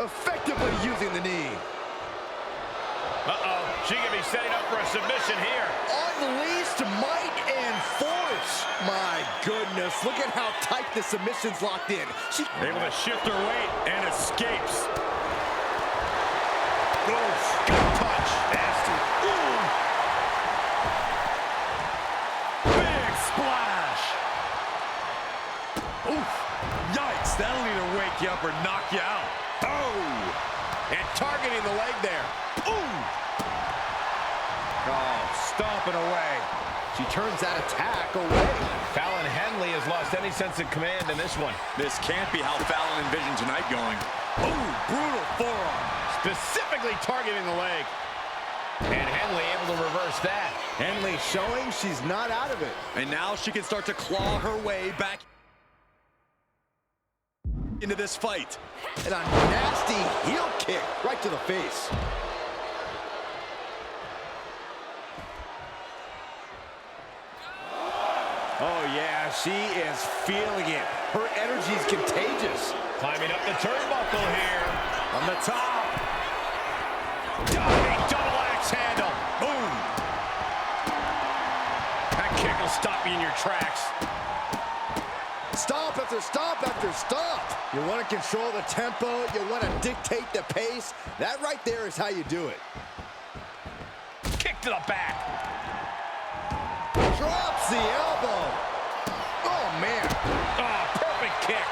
Effectively using the knee. Uh-oh, she could be setting up for a submission here. Unleashed might and force. My goodness, look at how tight the submission's locked in. She able to shift her weight and escapes. Oof. Good punch. Nasty. Ooh. Big splash. Oof. Yikes, that'll either wake you up or knock you out. Oh. And targeting the leg there. Ooh. Oh, stomping away. She turns that attack away. Fallon Henley has lost any sense of command in this one. This can't be how Fallon envisioned tonight going. Ooh, brutal forearm. Specifically targeting the leg. And Henley able to reverse that. Henley showing she's not out of it. And now she can start to claw her way back into this fight. And a nasty heel kick right to the face. Oh, yeah, she is feeling it. Her energy's contagious. Climbing up the turnbuckle here. On the top. Diving double axe handle. Boom. That kick will stop you in your tracks. Stomp after stomp after stomp. You want to control the tempo. You want to dictate the pace. That right there is how you do it. Kick to the back. Drops the elbow. Oh, man. Oh, perfect kick.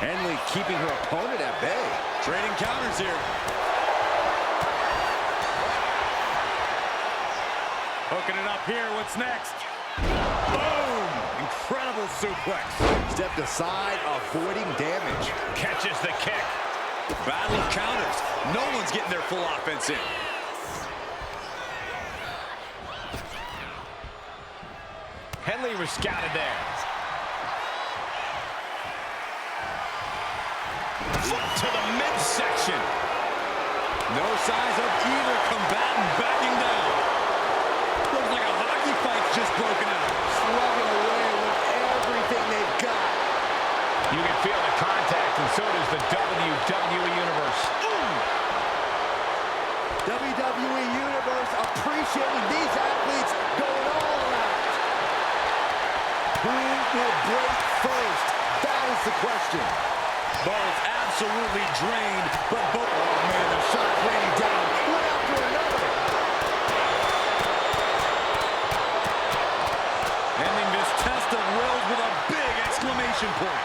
Henley keeping her opponent at bay. Trading counters here. Hooking it up here. What's next? Boom! Incredible suplex. Stepped aside, avoiding damage. Catches the kick. Battle of counters. No one's getting their full offense in. Henley was scouted there. Foot to the midsection. No signs of either combatant backing down. Looks like a hockey fight's just broken out. Slugging away with everything they've got. You can feel the contact, and so does the WWE Universe. WWE Universe appreciating these athletes going all around. Who will break first? That is the question. Both absolutely drained, but both... Oh, man, the shot raining down one after another. Ending this test of wills with a big exclamation point.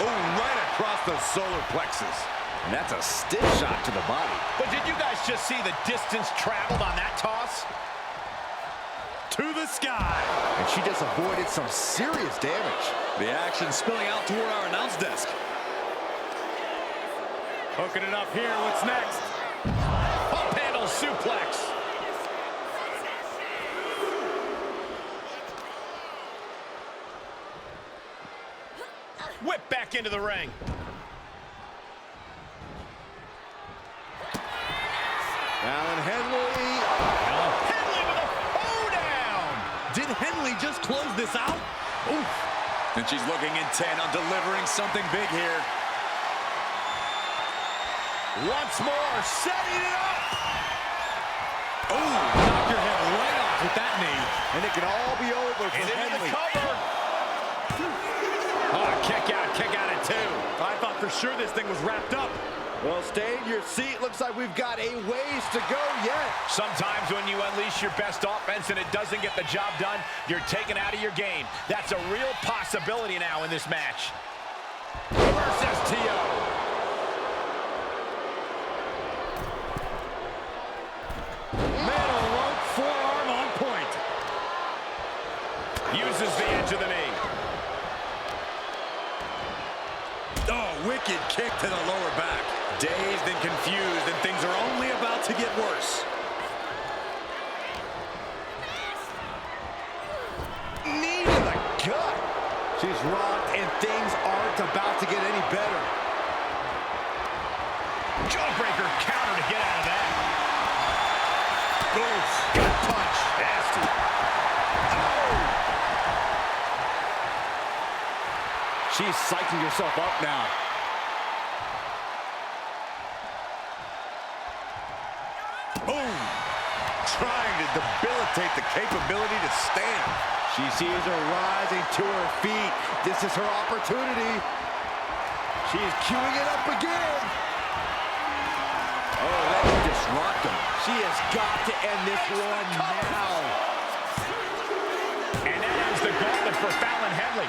Oh, right across the solar plexus. And that's a stiff shot to the body. But did you guys just see the distance traveled on that toss? To the sky. And she just avoided some serious damage. The action spilling out toward our announce desk. Hooking it up here. What's next? Pump handle suplex. Whip back into the ring. Fallon Henley. Henley with a hoedown. Did Henley just close this out? Oof. And she's looking intent on delivering something big here. Once more, setting it up. Oh, knock your head right off with that knee. And it can all be over for Henley. Oh, kick out at two. I thought for sure this thing was wrapped up. Well, stay in your seat. Looks like we've got a ways to go yet. Sometimes when you unleash your best offense and it doesn't get the job done, you're taken out of your game. That's a real possibility now in this match. Reverse STO. Metal rope forearm on point. Uses the edge of the knee. Oh, wicked kick to the lower back. Dazed and confused, and things are only about to get worse. Knee to the gut. She's rocked, and things aren't about to get any better. Jawbreaker counter to get out of that. Oof. Gut punch. Nasty. Oh. She's psyching herself up now. Boom. Trying to debilitate the capability to stand. She sees her rising to her feet. This is her opportunity. She is queuing it up again. Oh, that just rocked him. She has got to end this one now. And that ends the gauntlet for Fallon Henley.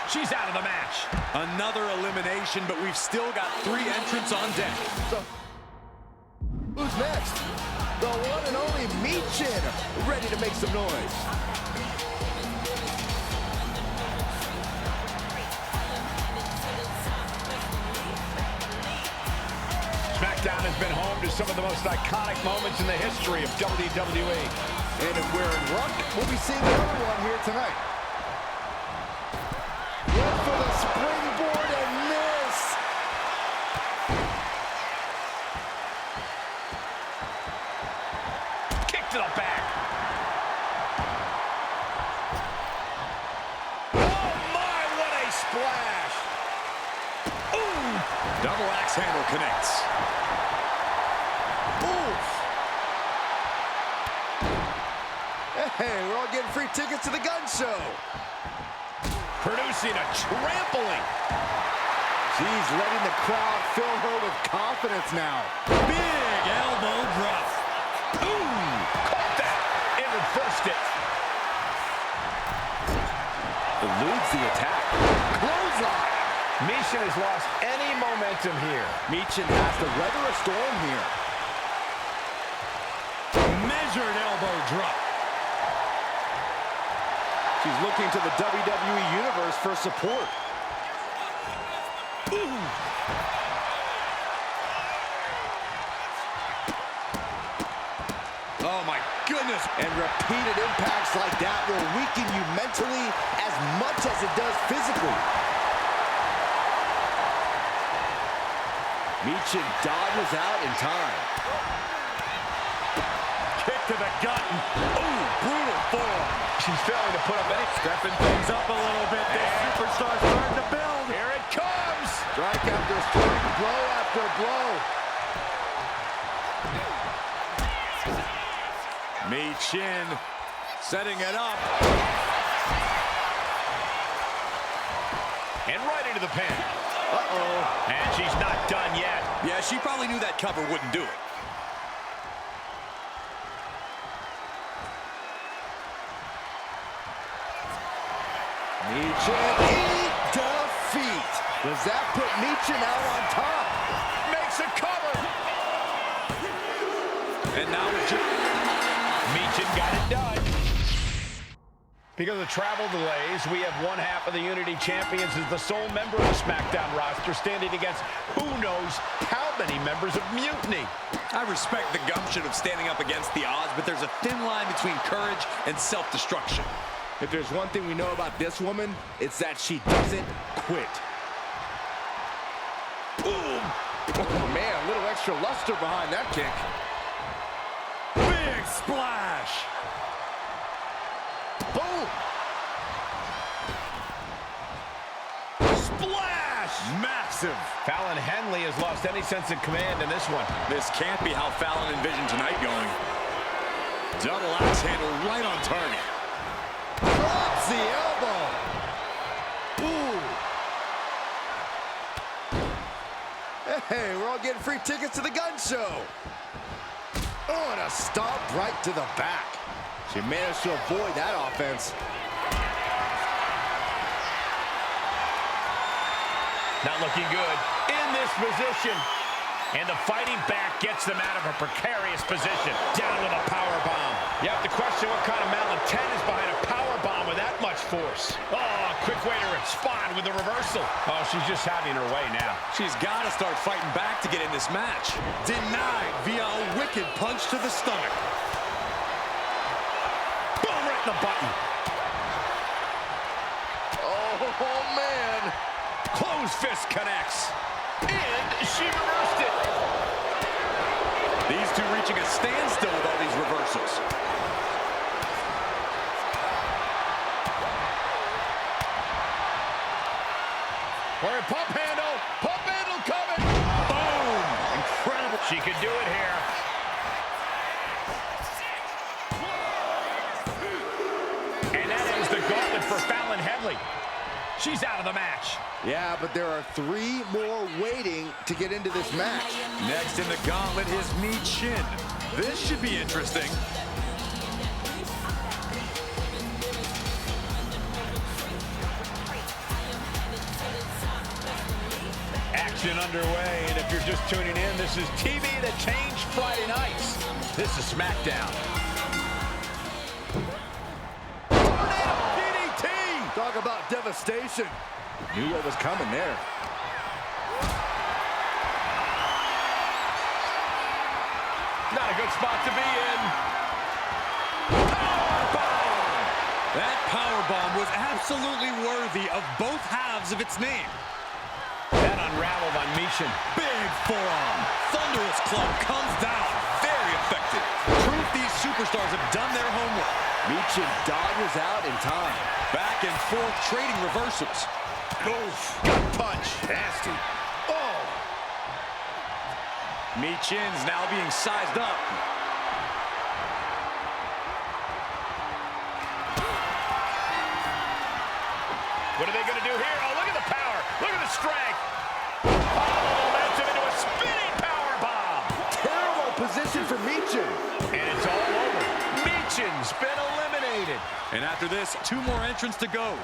She's out of the match. Another elimination, but we've still got 3 entrants on deck. So, who's next? The one and only Myrise, ready to make some noise. SmackDown has been home to some of the most iconic moments in the history of WWE. And if we're in luck, we'll be seeing another one here tonight. Went for the springboard and miss. Kick to the back. Oh my, what a splash. Ooh. Double axe handle connects. Hey, we're all getting free tickets to the gun show. Producing a trampling. She's letting the crowd fill her with confidence now. Big elbow drop. Ooh, caught that and reversed it. Eludes the attack. Clothesline. Myrise has lost any momentum here. Myrise has to weather a storm here. Measured elbow drop. She's looking to the WWE Universe for support. Ooh. Oh, my goodness. And repeated impacts like that will weaken you mentally as much as it does physically. Myrise dodges out in time. Kick to the gut. Ooh, brutal form. She's failing to put up any. Stepping things up a little bit. This superstar's starting to build. Here it comes. Strike after strike, blow after blow. Myrise setting it up. And right into the pin. Uh-oh. And she's not done yet. Yeah, she probably knew that cover wouldn't do it. Myrise defeat. Does that put Myrise out on top? Makes a cover. And now Myrise got it done. Because of travel delays, we have one half of the Unity Champions as the sole member of the SmackDown roster standing against who knows how many members of Mutiny. I respect the gumption of standing up against the odds, but there's a thin line between courage and self-destruction. If there's one thing we know about this woman, it's that she doesn't quit. Ooh. Oh, man, a little extra luster behind that kick. Big splash. Boom. Splash. Massive. Fallon Henley has lost any sense of command in this one. This can't be how Fallon envisioned tonight going. Double axe handle right on target. Drops the elbow. Ooh. Hey, we're all getting free tickets to the gun show. Oh, and a stomp right to the back. She managed to avoid that offense. Not looking good in this position. And the fighting back gets them out of a precarious position. Down with a power bomb. You have to question what kind of malintent is behind a power bomb down with that much force. Oh, quick way to respond with a reversal. Oh, she's just having her way now. She's got to start fighting back to get in this match. Denied via a wicked punch to the stomach. Boom, right in the button. Oh, man. Closed fist connects. And she reversed it. These two reaching a standstill with all these reversals. Or a pump handle coming. Boom! Incredible. She could do it here. And that ends the gauntlet for Fallon Henley. She's out of the match. Yeah, but there are 3 more waiting to get into this match. Next in the gauntlet is Myrise. This should be interesting. Action underway, and if you're just tuning in, this is TV that changed Friday nights. This is SmackDown. Tornado DDT! Talk about devastation. Knew what was coming there. Not a good spot to be in. That powerbomb was absolutely worthy of both halves of its name. That unraveled on Myrise. Big forearm. Thunderous club comes down. Very effective. Proof these superstars have done their homework. Myrise dodges out in time. Back and forth trading reversals. Oof. Gut punch. Nasty. Oh. Myrise's now being sized up. What are they going to do here? Oh, look at the power. Look at the strength. Oh, momentum into a spinning power bomb. Terrible position for Myrise. And it's all over. Myrise's been eliminated. And after this, 2 more entrants to go.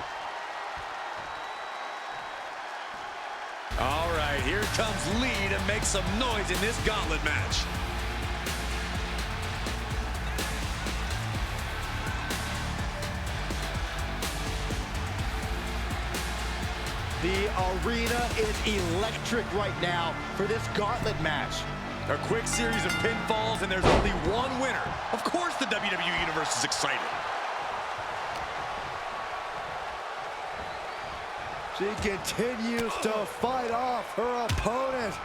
All right, here comes Lee to make some noise in this gauntlet match. The arena is electric right now for this gauntlet match. A quick series of pinfalls, and there's only one winner. Of course the WWE Universe is excited. She continues to fight off her opponent.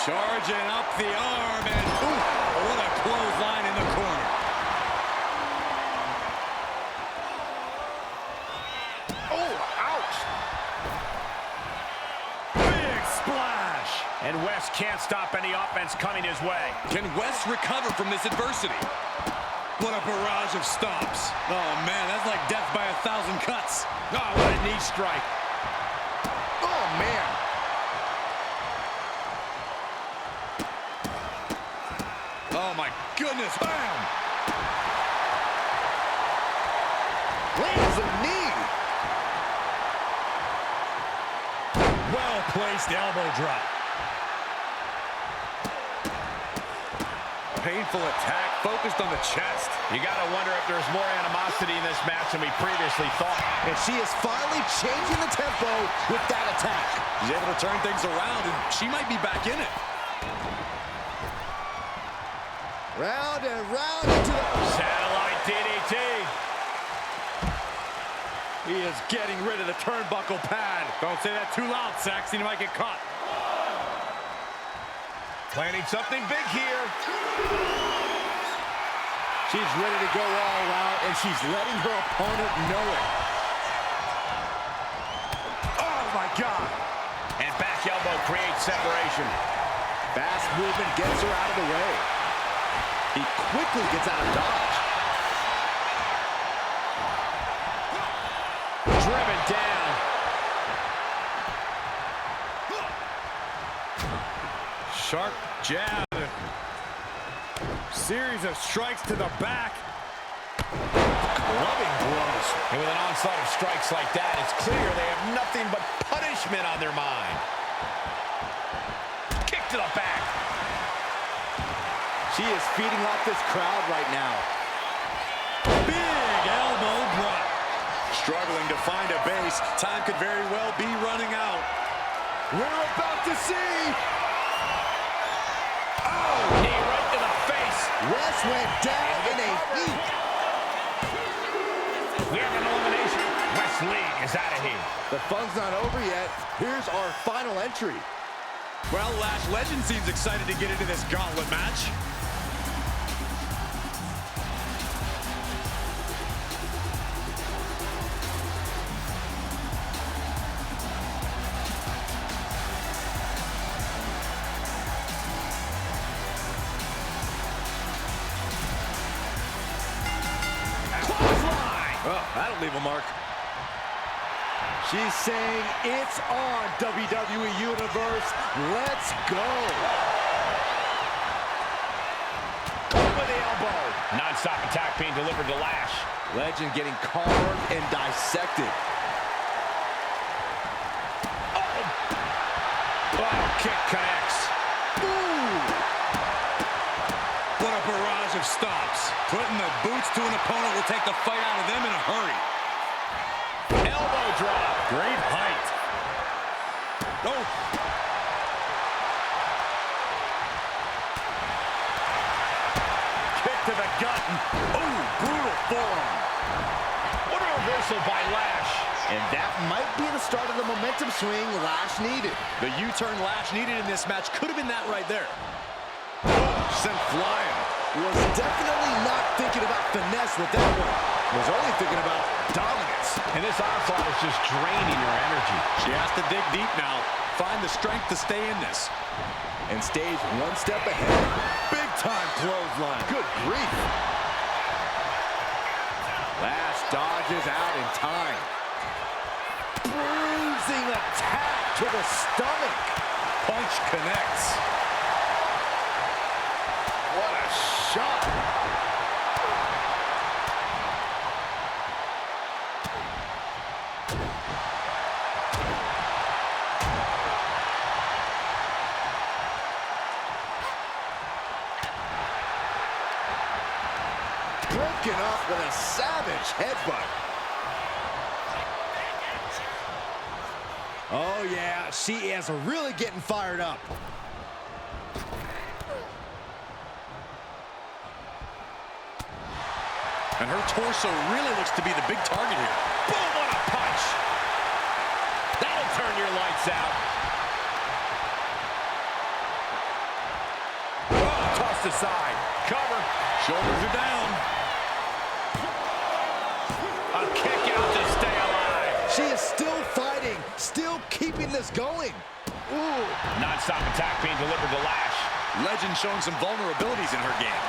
Charging up the arm, and ooh, what a clothesline in the corner. Oh, ouch. Big splash. And West can't stop any offense coming his way. Can West recover from this adversity? What a barrage of stomps. Oh, man, that's like death by 1,000 cuts. Oh, what a knee strike. Oh, man. Oh, my goodness. Bam! Lands a knee. Well-placed elbow drop. Painful attack focused on the chest. You got to wonder if there's more animosity in this match than we previously thought. And she is finally changing the tempo with that attack. She's able to turn things around, and she might be back in it. Round and round into the... Satellite DDT. He is getting rid of the turnbuckle pad. Don't say that too loud, Saxon. You might get caught. Planning something big here. She's ready to go all out, and she's letting her opponent know it. Oh, my God. And back elbow creates separation. Fast movement gets her out of the way. He quickly gets out of dodge. Driven down. Sharp jab. Series of strikes to the back. Clubbing blows. And with an onslaught of strikes like that, it's clear they have nothing but punishment on their mind. Kick to the back. She is feeding off this crowd right now. Big elbow drop. Struggling to find a base. Time could very well be running out. We're about to see. Oh, knee right to the face. Wes went down in a heap. We have an elimination. Wes Lee is out of here. The fun's not over yet. Here's our final entry. Well, Lash Legend seems excited to get into this gauntlet match. Oh, that'll leave a mark. She's saying it's on, WWE Universe. Let's go. Over the elbow. Non-stop attack being delivered to Lash. Legend getting carved and dissected. Oh, kick connects. Ooh. What a barrage of stops. Putting the boots to an opponent will take the fight out of them in a hurry. Elbow drop. Great height. Oh. Kick to the gut. Oh, brutal forearm. What a reversal by Lash. And that might be the start of the momentum swing Lash needed. The U-turn Lash needed in this match could have been that right there. Sent flying. Was definitely not thinking about finesse with that one. Was only thinking about dominance. And this onslaught is just draining your energy. She has to dig deep now. Find the strength to stay in this. And stays one step ahead. Big time clothesline. Good grief. Lash dodges out in time. Bruising attack to the stomach. Punch connects. What a shot. Broken up with a savage headbutt. Oh yeah, she is really getting fired up. And her torso really looks to be the big target here. Boom, what a punch. That'll turn your lights out. Oh, tossed aside. Cover. Shoulders are down. A kick out to stay alive. She is still fighting, still keeping this going. Ooh. Non-stop attack being delivered to Lash. Legend showing some vulnerabilities in her game.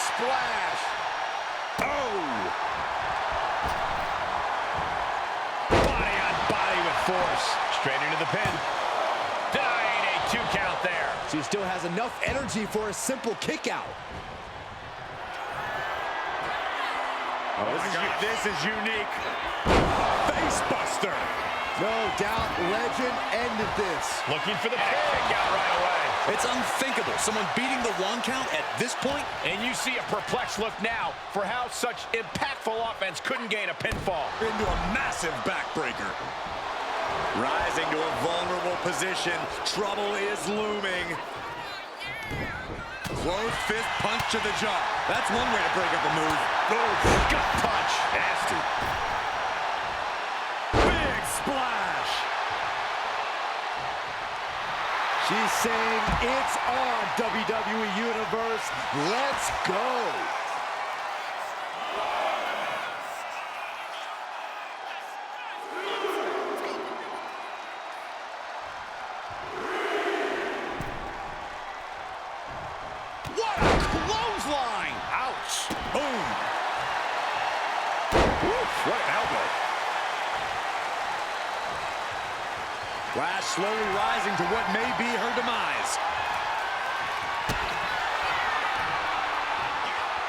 Splash! Oh! Body on body with force. Straight into the pin. Denying a 2 count there. She still has enough energy for a simple kick out. Oh, this is unique. Face buster. No doubt Legend ended this. Looking for the kick out right away. It's unthinkable. Someone beating the 1 count at this point. And you see a perplexed look now for how such impactful offense couldn't gain a pinfall. Into a massive backbreaker. Rising to a vulnerable position. Trouble is looming. Closed fist punch to the jaw. That's one way to break up a move. Oh, gut punch. Nasty. Big splash. She's saying it's on, WWE Universe. Let's go. What a clothesline. Ouch. Boom. Oof, what an elbow. Lash slowly rising to what may be her demise.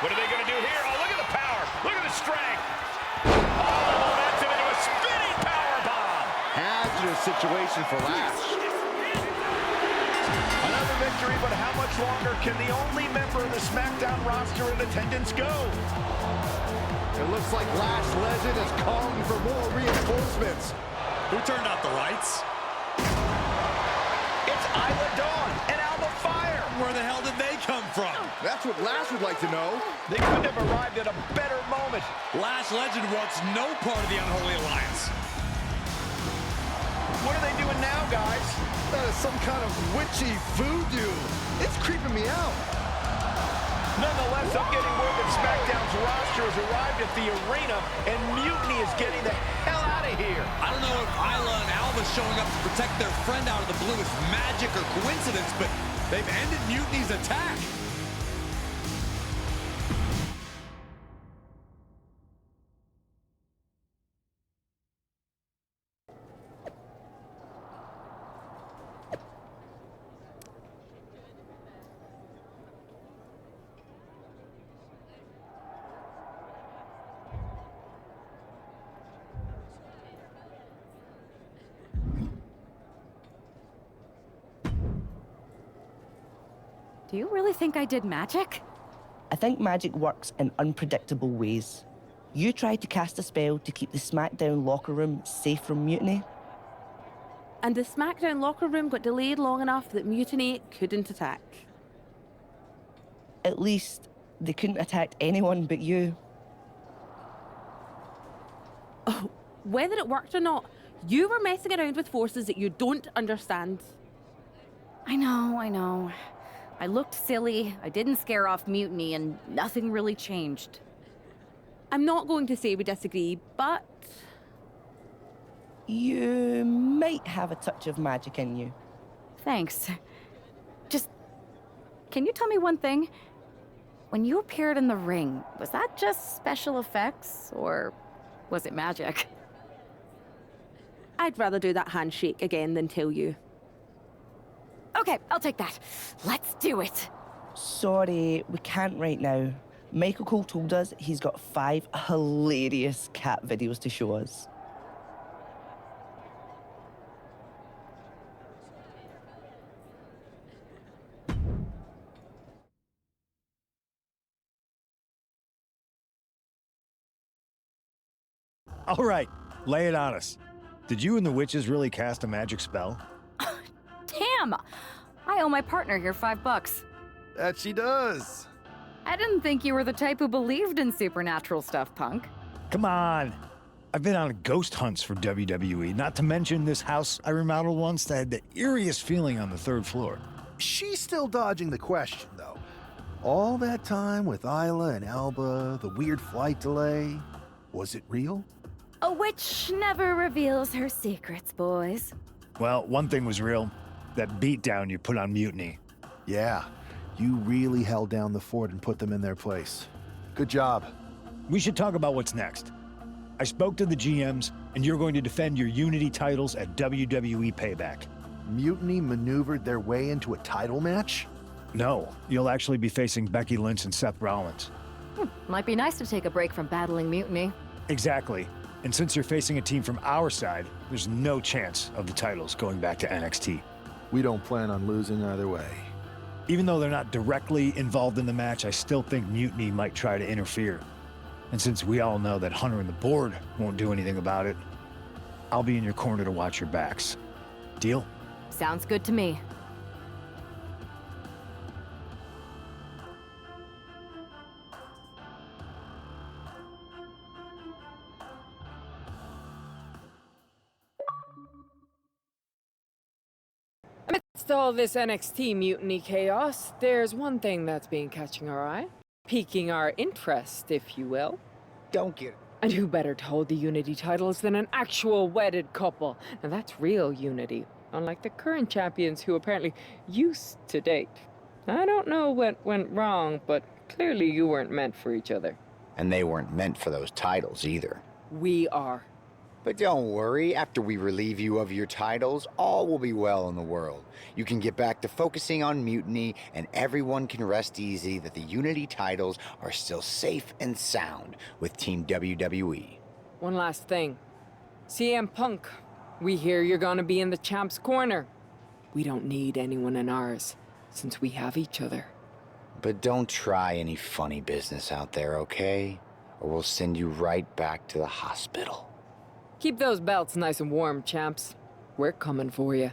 What are they going to do here? Oh, look at the power. Look at the strength. Oh, momentum into a spinning powerbomb. Has to dangerous situation for Lash. Another victory, but how much longer can the only member of the SmackDown roster in attendance go? It looks like Lash Legend is calling for more reinforcements. Who turned out the lights? It's Isla Dawn and Alba Fire. Where the hell did they come from? That's what Lash would like to know. They couldn't have arrived at a better moment. Lash Legend wants no part of the Unholy Alliance. What are they doing now, guys? That is some kind of witchy voodoo. It's creeping me out. Nonetheless, I'm getting word that SmackDown's roster has arrived at the arena, and Mutiny is getting the hell out of here. I don't know if Isla and Alba showing up to protect their friend out of the blue is magic or coincidence, but they've ended Mutiny's attack. Do you really think I did magic? I think magic works in unpredictable ways. You tried to cast a spell to keep the SmackDown locker room safe from Mutiny. And the SmackDown locker room got delayed long enough that Mutiny couldn't attack. At least, they couldn't attack anyone but you. Oh, whether it worked or not, you were messing around with forces that you don't understand. I know. I looked silly, I didn't scare off Mutiny, and nothing really changed. I'm not going to say we disagree, but... You might have a touch of magic in you. Thanks. Just, can you tell me one thing? When you appeared in the ring, was that just special effects, or was it magic? I'd rather do that handshake again than tell you. Okay, I'll take that. Let's do it. Sorry, we can't right now. Michael Cole told us he's got 5 hilarious cat videos to show us. All right, lay it on us. Did you and the witches really cast a magic spell? Damn! I owe my partner here $5. That she does. I didn't think you were the type who believed in supernatural stuff, punk. Come on. I've been on ghost hunts for WWE, not to mention this house I remodeled once that had the eeriest feeling on the 3rd floor. She's still dodging the question, though. All that time with Isla and Alba, the weird flight delay, was it real? A witch never reveals her secrets, boys. Well, one thing was real. That beatdown you put on Mutiny. Yeah, you really held down the fort and put them in their place. Good job. We should talk about what's next. I spoke to the GMs, and you're going to defend your Unity titles at WWE Payback. Mutiny maneuvered their way into a title match? No, you'll actually be facing Becky Lynch and Seth Rollins. Might be nice to take a break from battling Mutiny. Exactly. And since you're facing a team from our side, there's no chance of the titles going back to NXT. We don't plan on losing either way. Even though they're not directly involved in the match, I still think Mutiny might try to interfere. And since we all know that Hunter and the board won't do anything about it, I'll be in your corner to watch your backs. Deal? Sounds good to me. Amidst all this NXT mutiny chaos, there's one thing that's been catching our eye. Piquing our interest, if you will. Don't get it. And who better to hold the Unity titles than an actual wedded couple? Now that's real Unity, unlike the current champions who apparently used to date. I don't know what went wrong, but clearly you weren't meant for each other. And they weren't meant for those titles either. We are. But don't worry, after we relieve you of your titles, all will be well in the world. You can get back to focusing on Mutiny, and everyone can rest easy that the Unity titles are still safe and sound with Team WWE. One last thing. CM Punk, We hear you're gonna be in the champ's corner. We don't need anyone in ours, since we have each other. But don't try any funny business out there, okay? Or we'll send you right back to the hospital. Keep those belts nice and warm, champs. We're coming for you.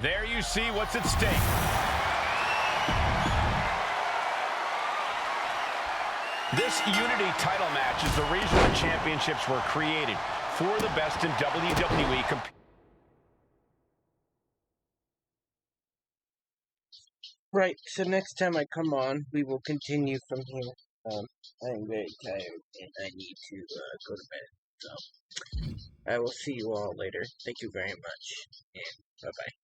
There you see what's at stake. This Unity title match is the reason the championships were created, for the best in WWE. Right, so next time I come on, we will continue from here. I'm very tired and I need to go to bed. So, I will see you all later. Thank you very much, and bye-bye.